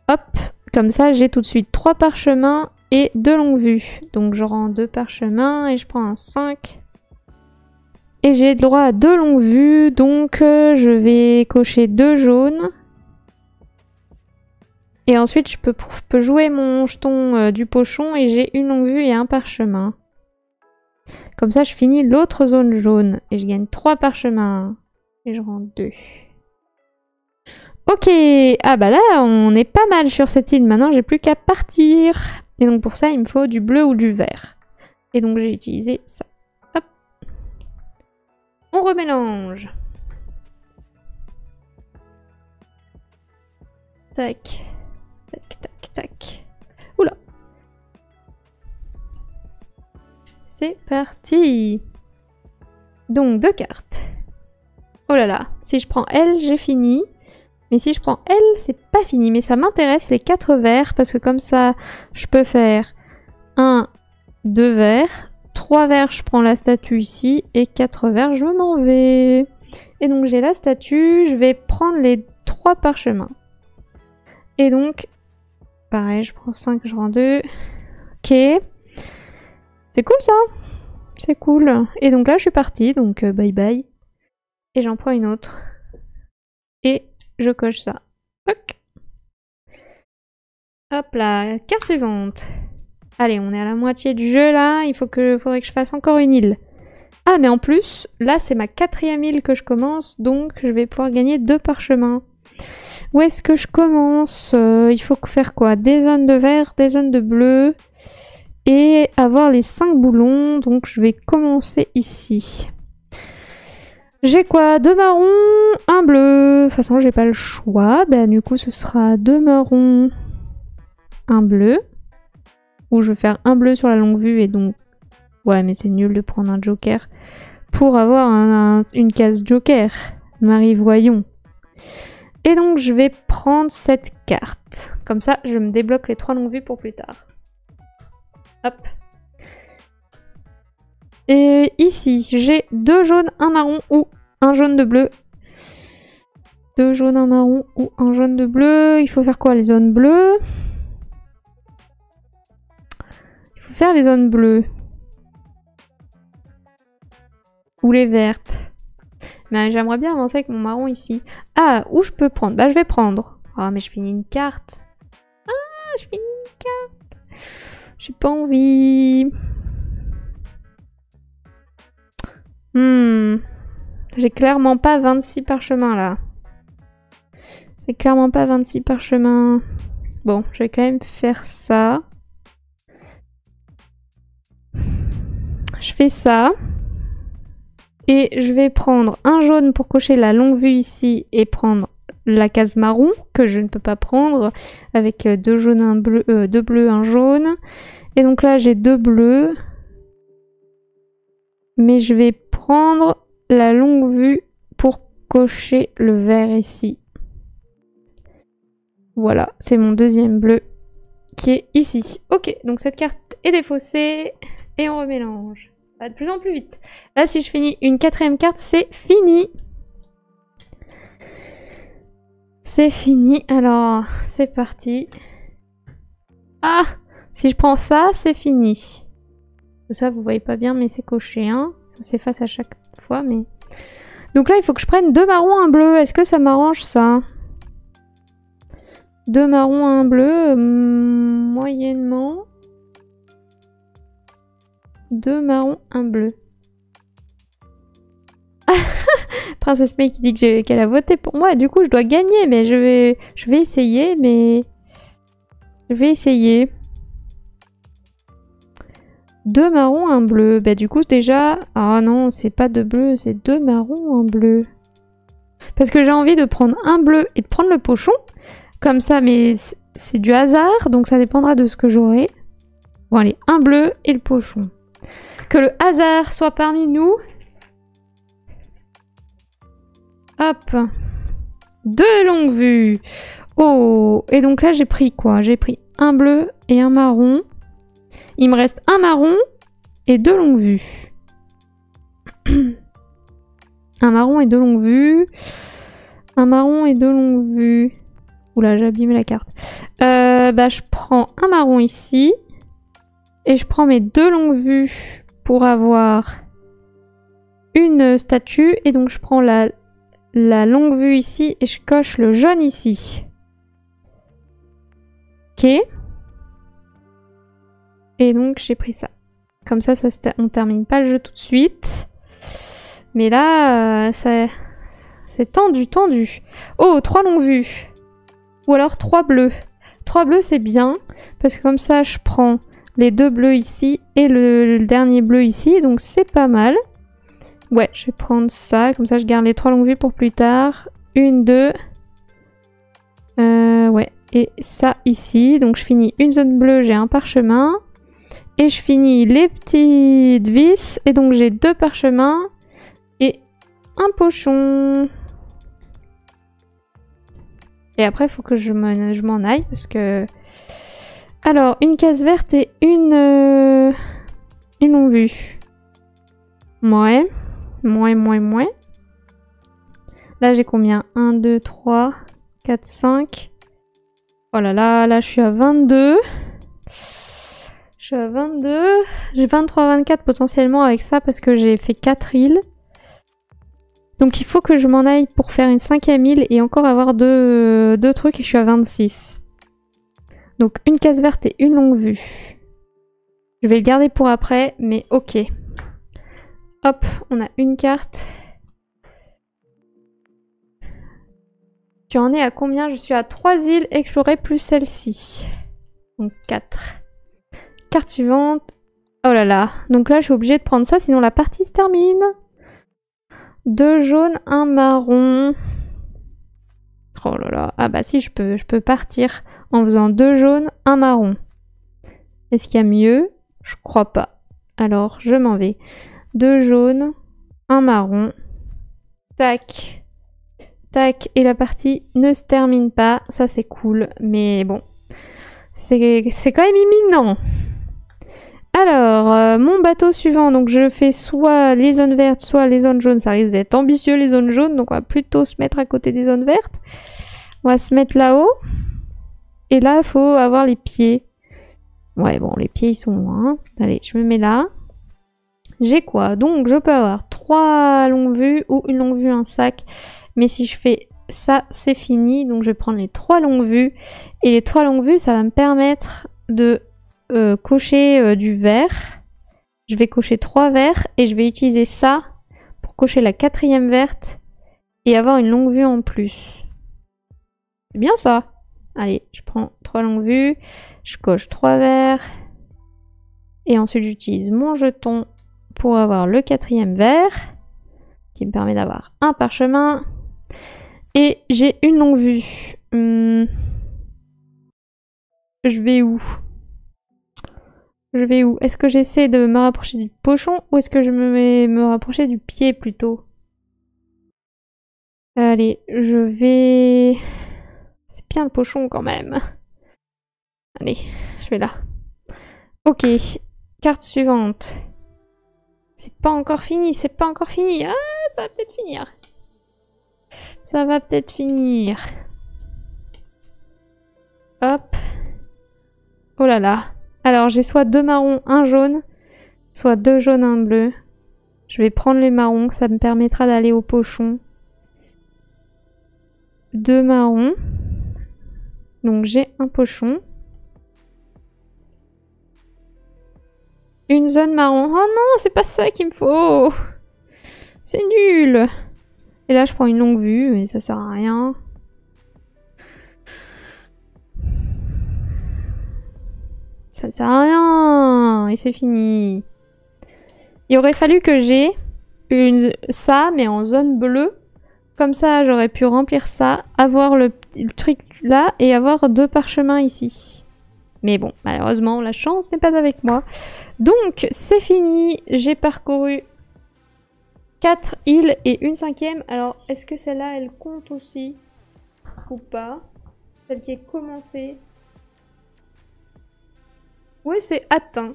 Hop. Comme ça, j'ai tout de suite 3 parchemins et 2 longues vues. Donc je rends 2 parchemins et je prends un 5. Et j'ai droit à 2 longues vues, donc je vais cocher 2 jaunes. Et ensuite je peux jouer mon jeton du pochon et j'ai une longue vue et un parchemin. Comme ça je finis l'autre zone jaune et je gagne 3 parchemins. Et je rends 2. Ok, ah bah là on est pas mal sur cette île, maintenant j'ai plus qu'à partir. Et donc pour ça il me faut du bleu ou du vert. Et donc j'ai utilisé ça. Hop. On remélange. Tac, tac, tac, tac. Oula. C'est parti. Donc 2 cartes. Oh là là, si je prends L, j'ai fini. Mais si je prends L, c'est pas fini. Mais ça m'intéresse les 4 verts parce que comme ça, je peux faire 1, 2 verts. 3 verts, je prends la statue ici. Et 4 verts, je m'en vais. Et donc j'ai la statue, je vais prendre les 3 parchemins. Et donc, pareil, je prends 5, je rends 2. Ok. C'est cool ça. C'est cool. Et donc là, je suis partie. Donc bye bye. Et j'en prends une autre. Et je coche ça. Toc. Hop là, carte suivante. Allez, on est à la moitié du jeu là. Faudrait que je fasse encore une île. Ah, mais en plus, là c'est ma 4e île que je commence. Donc je vais pouvoir gagner 2 parchemins. Où est-ce que je commence? Il faut faire quoi? Des zones de vert, des zones de bleu. Et avoir les 5 boulons. Donc je vais commencer ici. J'ai quoi? 2 marrons, 1 bleu. De toute façon, j'ai pas le choix. Ben, du coup, ce sera 2 marrons, 1 bleu. Ou je vais faire 1 bleu sur la longue vue et donc... Ouais, mais c'est nul de prendre un joker pour avoir une case joker. Marie, voyons. Et donc, je vais prendre cette carte. Comme ça, je me débloque les 3 longues vues pour plus tard. Hop. Et ici, j'ai 2 jaunes, 1 marron ou un jaune de bleu. 2 jaunes, 1 marron ou un jaune de bleu. Il faut faire quoi, les zones bleues? Il faut faire les zones bleues. Ou les vertes. Mais j'aimerais bien avancer avec mon marron ici. Ah, où je peux prendre? Bah, je vais prendre. Ah, mais je finis une carte. Ah, je finis une carte. J'ai pas envie. J'ai clairement pas 26 parchemins là. J'ai clairement pas 26 parchemins. Bon, je vais quand même faire ça. Je fais ça. Et je vais prendre un jaune pour cocher la longue vue ici et prendre la case marron que je ne peux pas prendre avec 2 jaunes, 1 bleu, 2 bleus, 1 jaune. Et donc là j'ai 2 bleus. Mais je vais prendre la longue vue pour cocher le vert ici. Voilà, c'est mon 2e bleu qui est ici. Ok, donc cette carte et des fossés. Et on remélange. Ça va de plus en plus vite. Là, si je finis une 4e carte, c'est fini. C'est fini. Alors, c'est parti. Ah! Si je prends ça, c'est fini. Ça, vous voyez pas bien, mais c'est coché, hein. Ça s'efface à chaque fois, mais... Donc là, il faut que je prenne 2 marrons, 1 bleu. Est-ce que ça m'arrange, ça? 2 marrons, 1 bleu, moyennement. 2 marrons, 1 bleu. Princesse May qui dit qu'elle a voté pour moi. Du coup, je dois gagner, mais je vais essayer, mais... Je vais essayer. 2 marrons, 1 bleu. Bah du coup, déjà... Ah non, c'est pas 2 bleus, c'est 2 marrons, 1 bleu. Parce que j'ai envie de prendre un bleu et de prendre le pochon. Comme ça, mais c'est du hasard, donc ça dépendra de ce que j'aurai. Bon allez, un bleu et le pochon. Que le hasard soit parmi nous. Hop. 2 longues vues. Oh. Et donc là, j'ai pris quoi? J'ai pris un bleu et un marron. Il me reste un marron et 2 longues vues. Un marron et 2 longues vues. Un marron et 2 longues vues. Oula, j'ai abîmé la carte. Bah, je prends un marron ici. Et je prends mes 2 longues vues pour avoir une statue. Et donc, je prends la longue vue ici et je coche le jaune ici. Ok. Et donc, j'ai pris ça. Comme ça, on termine pas le jeu tout de suite. Mais là, c'est tendu, tendu. Oh, 3 longues vues. Ou alors 3 bleus. 3 bleus, c'est bien. Parce que comme ça, je prends les 2 bleus ici et le dernier bleu ici. Donc, c'est pas mal. Ouais, je vais prendre ça. Comme ça, je garde les 3 longues vues pour plus tard. 1, 2. Ouais. Et ça ici. Donc, je finis une zone bleue. J'ai un parchemin. Et je finis les petites vis. Et donc, j'ai 2 parchemins. Et un pochon. Et après, il faut que je m'en aille parce que... Alors, une case verte et une longue vue. Ouais. Moins. Là, j'ai combien? 1, 2, 3, 4, 5. Oh là là, là, je suis à 22. Je suis à 22. J'ai 23, 24 potentiellement avec ça parce que j'ai fait 4 îles. Donc il faut que je m'en aille pour faire une 5e île et encore avoir deux trucs et je suis à 26. Donc une case verte et une longue vue. Je vais le garder pour après, mais ok. Hop, on a une carte. Tu en es à combien? Je suis à 3 îles explorées plus celle-ci. Donc 4. Carte suivante. Oh là là. Donc là, je suis obligée de prendre ça, sinon la partie se termine. 2 jaunes, 1 marron. Oh là là. Ah bah si, je peux partir en faisant 2 jaunes, 1 marron. Est-ce qu'il y a mieux? Je crois pas. Alors, je m'en vais. 2 jaunes, 1 marron. Tac. Tac. Et la partie ne se termine pas. Ça, c'est cool. Mais bon. C'est quand même imminent. Alors, mon bateau suivant, donc je fais soit les zones vertes, soit les zones jaunes. Ça risque d'être ambitieux les zones jaunes, donc on va plutôt se mettre à côté des zones vertes. On va se mettre là-haut. Et là, il faut avoir les pieds. Ouais, bon, les pieds, ils sont loin. Allez, je me mets là. J'ai quoi? Donc, je peux avoir 3 longues vues ou une longue vue, un sac. Mais si je fais ça, c'est fini. Donc, je vais prendre les 3 longues vues. Et les 3 longues vues, ça va me permettre de... cocher du vert. Je vais cocher 3 verts et je vais utiliser ça pour cocher la 4e verte et avoir une longue vue en plus. C'est bien ça. Allez, je prends 3 longues vues, je coche 3 verts et ensuite j'utilise mon jeton pour avoir le 4e vert qui me permet d'avoir un parchemin et j'ai une longue vue. Je vais où? Je vais où? Est-ce que j'essaie de me rapprocher du pochon ou est-ce que je me rapprocher du pied plutôt? Allez, je vais... C'est bien le pochon quand même. Allez, je vais là. Ok, carte suivante. C'est pas encore fini, c'est pas encore fini. Ah, ça va peut-être finir. Ça va peut-être finir. Hop. Oh là là. Alors, j'ai soit 2 marrons, un jaune, soit 2 jaunes, un bleu. Je vais prendre les marrons, ça me permettra d'aller au pochon. 2 marrons. Donc, j'ai un pochon. Une zone marron. Oh non, c'est pas ça qu'il me faut. C'est nul. Et là, je prends une longue vue, mais ça sert à rien. Ça sert à rien. Et c'est fini. Il aurait fallu que j'ai ça, mais en zone bleue. Comme ça, j'aurais pu remplir ça, avoir le truc là et avoir 2 parchemins ici. Mais bon, malheureusement, la chance n'est pas avec moi. Donc, c'est fini. J'ai parcouru 4 îles et une 5e. Alors, est-ce que celle-là, elle compte aussi ou pas? Celle qui est commencée. Oui, c'est atteint.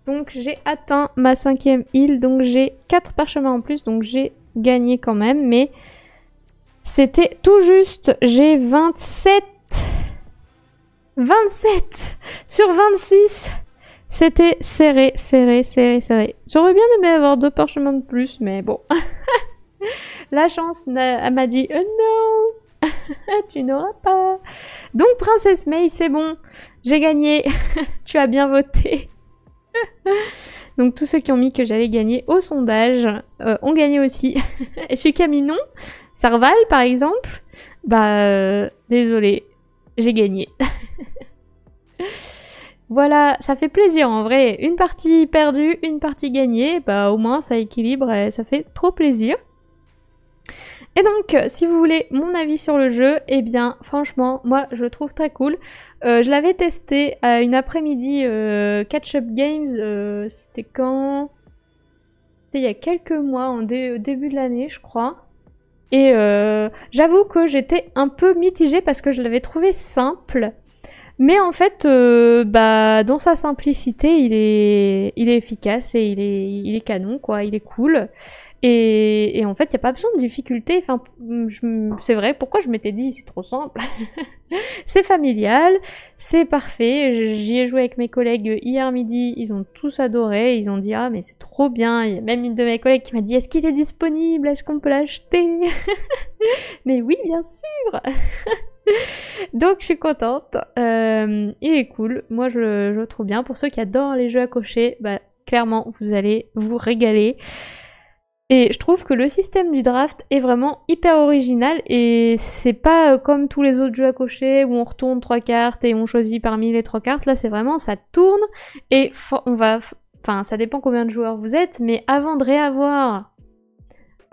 Donc, j'ai atteint ma 5e île. Donc, j'ai 4 parchemins en plus. Donc, j'ai gagné quand même. Mais c'était tout juste. J'ai 27. 27 sur 26. C'était serré, serré, serré, serré. J'aurais bien aimé avoir 2 parchemins de plus, mais bon. La chance m'a dit oh non, tu n'auras pas. Donc Princesse May, c'est bon, j'ai gagné. Tu as bien voté. Donc tous ceux qui ont mis que j'allais gagner au sondage ont gagné aussi. Et celui qui a mis non, Serval par exemple, bah désolé, j'ai gagné. Voilà, ça fait plaisir en vrai. Une partie perdue, une partie gagnée, bah au moins ça équilibre et ça fait trop plaisir. Et donc, si vous voulez mon avis sur le jeu, eh bien franchement, moi je le trouve très cool. Je l'avais testé à une après-midi Catch-up Games, c'était quand? C'était il y a quelques mois, au début de l'année je crois. Et j'avoue que j'étais un peu mitigée parce que je l'avais trouvé simple. Mais en fait, bah, dans sa simplicité, il est efficace et il est canon, quoi. Il est cool. Et en fait, il n'y a pas besoin de difficulté. Enfin, c'est vrai, pourquoi je m'étais dit, c'est trop simple. C'est familial, c'est parfait. J'y ai joué avec mes collègues hier midi, ils ont tous adoré. Ils ont dit, ah, mais c'est trop bien. Il y a même une de mes collègues qui m'a dit, est-ce qu'il est disponible? Est-ce qu'on peut l'acheter? Mais oui, bien sûr. Donc je suis contente, il est cool, moi je le trouve bien. Pour ceux qui adorent les jeux à cocher, bah clairement vous allez vous régaler. Et je trouve que le système du draft est vraiment hyper original et c'est pas comme tous les autres jeux à cocher où on retourne 3 cartes et on choisit parmi les 3 cartes. Là c'est vraiment, ça tourne et enfin ça dépend combien de joueurs vous êtes, mais avant de réavoir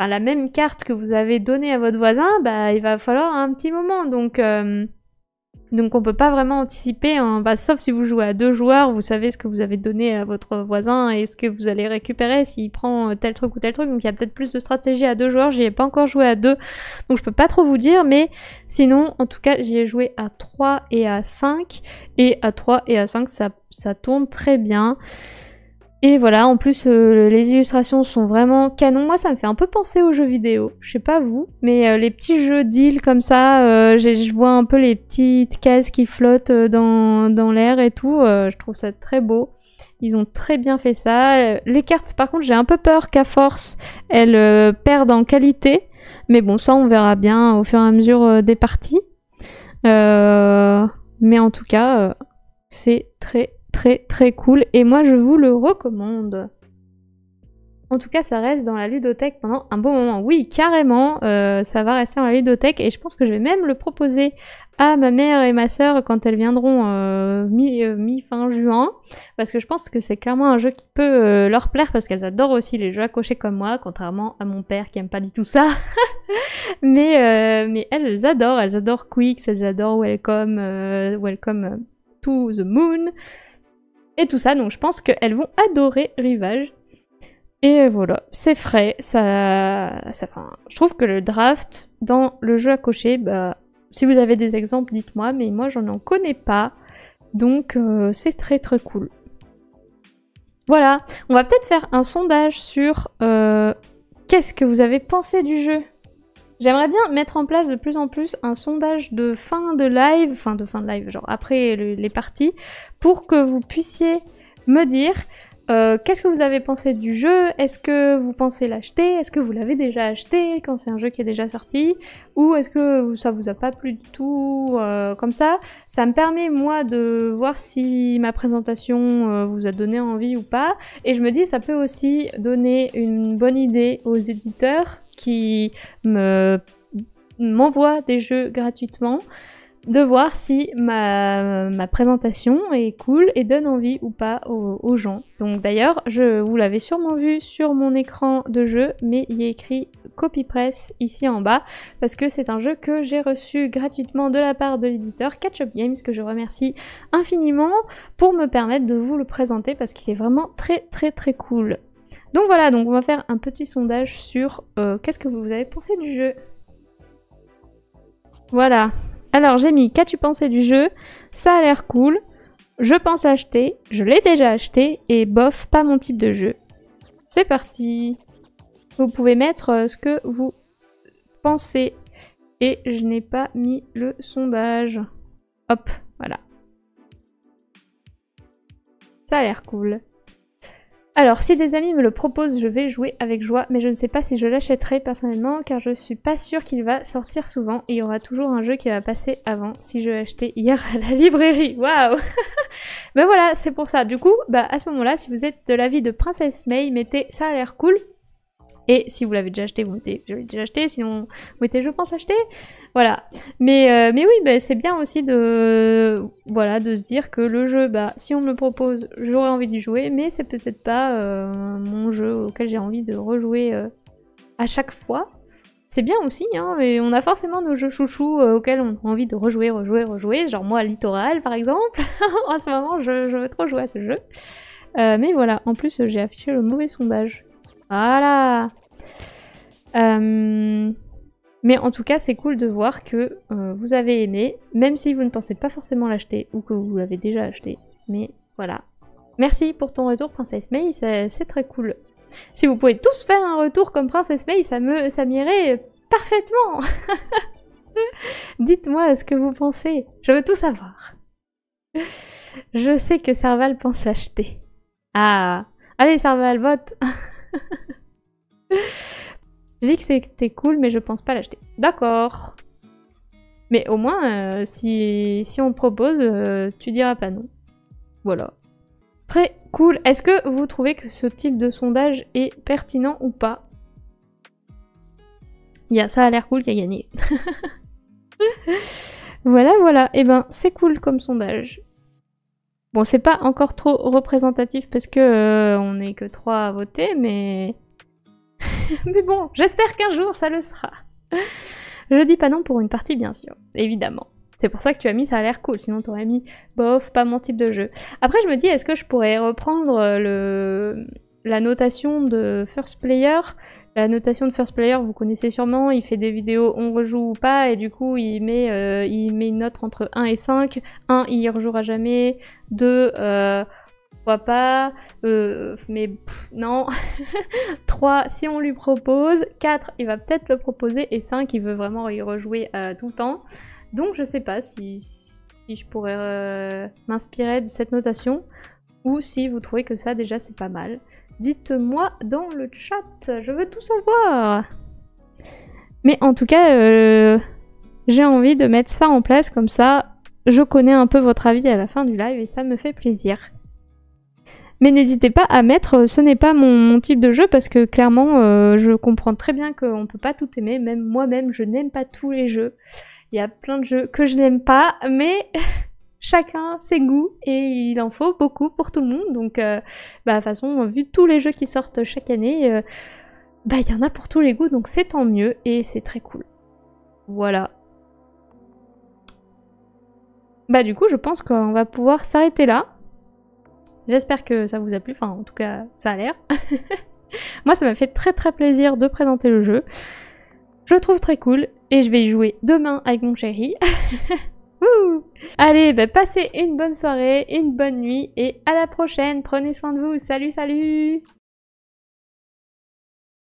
la même carte que vous avez donnée à votre voisin, bah il va falloir un petit moment. Donc on peut pas vraiment anticiper, hein. Bah, sauf si vous jouez à 2 joueurs, vous savez ce que vous avez donné à votre voisin et ce que vous allez récupérer s'il prend tel truc ou tel truc. Donc il y a peut-être plus de stratégie à 2 joueurs, j'y ai pas encore joué à 2, donc je peux pas trop vous dire, mais sinon en tout cas j'y ai joué à 3 et à 5, et à 3 et à 5 ça tourne très bien. Et voilà, en plus les illustrations sont vraiment canon. Moi ça me fait un peu penser aux jeux vidéo, je sais pas vous, mais les petits jeux d'îles comme ça, je vois un peu les petites cases qui flottent dans l'air et tout, je trouve ça très beau. Ils ont très bien fait ça. Les cartes par contre j'ai un peu peur qu'à force elles perdent en qualité, mais bon ça on verra bien au fur et à mesure des parties. Mais en tout cas c'est très très cool et moi je vous le recommande. En tout cas ça reste dans la ludothèque pendant un bon moment. Oui carrément, ça va rester dans la ludothèque et je pense que je vais même le proposer à ma mère et ma sœur quand elles viendront mi-fin juin, parce que je pense que c'est clairement un jeu qui peut leur plaire parce qu'elles adorent aussi les jeux à cocher comme moi, contrairement à mon père qui aime pas du tout ça. mais elles adorent Quicks, elles adorent Welcome to the Moon et tout ça, donc je pense qu'elles vont adorer Rivage. Et voilà, c'est frais, je trouve que le draft dans le jeu à cocher, bah, si vous avez des exemples, dites-moi, mais moi j'en connais pas, donc c'est très cool. Voilà, on va peut-être faire un sondage sur qu'est-ce que vous avez pensé du jeu. J'aimerais bien mettre en place de plus en plus un sondage de fin de live, genre après les parties, pour que vous puissiez me dire qu'est-ce que vous avez pensé du jeu, est-ce que vous pensez l'acheter, est-ce que vous l'avez déjà acheté quand c'est un jeu qui est déjà sorti, ou est-ce que ça vous a pas plu du tout, comme ça me permet moi de voir si ma présentation vous a donné envie ou pas, et je me dis ça peut aussi donner une bonne idée aux éditeurs qui m'envoient des jeux gratuitement, de voir si ma présentation est cool et donne envie ou pas aux gens. Donc d'ailleurs, vous l'avez sûrement vu sur mon écran de jeu, mais il est écrit CopyPress ici en bas, parce que c'est un jeu que j'ai reçu gratuitement de la part de l'éditeur Ketchup Games, que je remercie infiniment pour me permettre de vous le présenter, parce qu'il est vraiment très très très cool. Donc voilà, donc on va faire un petit sondage sur qu'est-ce que vous avez pensé du jeu. Voilà. Alors j'ai mis qu'as-tu pensé du jeu? Ça a l'air cool. Je pense l'acheter. Je l'ai déjà acheté. Et bof, pas mon type de jeu. C'est parti. Vous pouvez mettre ce que vous pensez. Et je n'ai pas mis le sondage. Hop, voilà. Ça a l'air cool. Alors, si des amis me le proposent, je vais jouer avec joie, mais je ne sais pas si je l'achèterai personnellement, car je suis pas sûre qu'il va sortir souvent, et il y aura toujours un jeu qui va passer avant, si je l'ai acheté hier à la librairie. Waouh. Ben voilà, c'est pour ça. Du coup, bah à ce moment-là, si vous êtes de l'avis de Princess May, mettez ça a l'air cool. Et si vous l'avez déjà acheté, vous mettez je l'ai déjà acheté, sinon vous mettez je pense acheter. Voilà. Mais oui, bah, c'est bien aussi de se dire que le jeu, bah si on me le propose, j'aurais envie d'y jouer, mais c'est peut-être pas mon jeu auquel j'ai envie de rejouer à chaque fois. C'est bien aussi, hein, mais on a forcément nos jeux chouchous auxquels on a envie de rejouer. Genre moi, Littoral par exemple. En ce moment, je veux trop jouer à ce jeu. Mais voilà, en plus j'ai affiché le mauvais sondage. Voilà. Mais en tout cas, c'est cool de voir que vous avez aimé, même si vous ne pensez pas forcément l'acheter ou que vous l'avez déjà acheté. Mais voilà. Merci pour ton retour, Princess May, c'est très cool. Si vous pouvez tous faire un retour comme Princess May, ça m'irait parfaitement. Dites-moi ce que vous pensez. Je veux tout savoir. Je sais que Serval pense l'acheter. Ah, allez Serval, vote. Je dis que c'était cool, mais je pense pas l'acheter. D'accord. Mais au moins, si on te propose, tu diras pas non. Voilà. Très cool. Est-ce que vous trouvez que ce type de sondage est pertinent ou pas? Ça a l'air cool qui a gagné. Voilà, voilà. Eh ben, c'est cool comme sondage. Bon, c'est pas encore trop représentatif parce que on n'est que 3 à voter, mais... mais bon, j'espère qu'un jour ça le sera. Je dis pas non pour une partie, bien sûr, évidemment. C'est pour ça que tu as mis ça a l'air cool, sinon t'aurais mis bof, pas mon type de jeu. Après, je me dis, est-ce que je pourrais reprendre la notation de First Player? La notation de First Player, vous connaissez sûrement, il fait des vidéos on rejoue ou pas, et du coup, il met une note entre 1 et 5. 1, il y rejouera jamais. 2, pourquoi pas, mais non. 3, si on lui propose. 4, il va peut-être le proposer. Et 5, il veut vraiment y rejouer tout le temps. Donc je sais pas si je pourrais m'inspirer de cette notation. Ou si vous trouvez que ça déjà c'est pas mal. Dites-moi dans le chat, je veux tout savoir. Mais en tout cas, j'ai envie de mettre ça en place comme ça. Je connais un peu votre avis à la fin du live et ça me fait plaisir. Mais n'hésitez pas à mettre ce n'est pas mon type de jeu parce que clairement je comprends très bien qu'on peut pas tout aimer, même moi-même je n'aime pas tous les jeux. Il y a plein de jeux que je n'aime pas, mais chacun ses goûts et il en faut beaucoup pour tout le monde. Donc de toute façon, vu tous les jeux qui sortent chaque année, il y en a pour tous les goûts, donc c'est tant mieux et c'est très cool. Voilà. Du coup je pense qu'on va pouvoir s'arrêter là. J'espère que ça vous a plu, enfin en tout cas ça a l'air. Moi ça m'a fait très très plaisir de présenter le jeu. Je le trouve très cool et je vais y jouer demain avec mon chéri. Wouh. Allez, bah, passez une bonne soirée, une bonne nuit et à la prochaine. Prenez soin de vous. Salut, salut!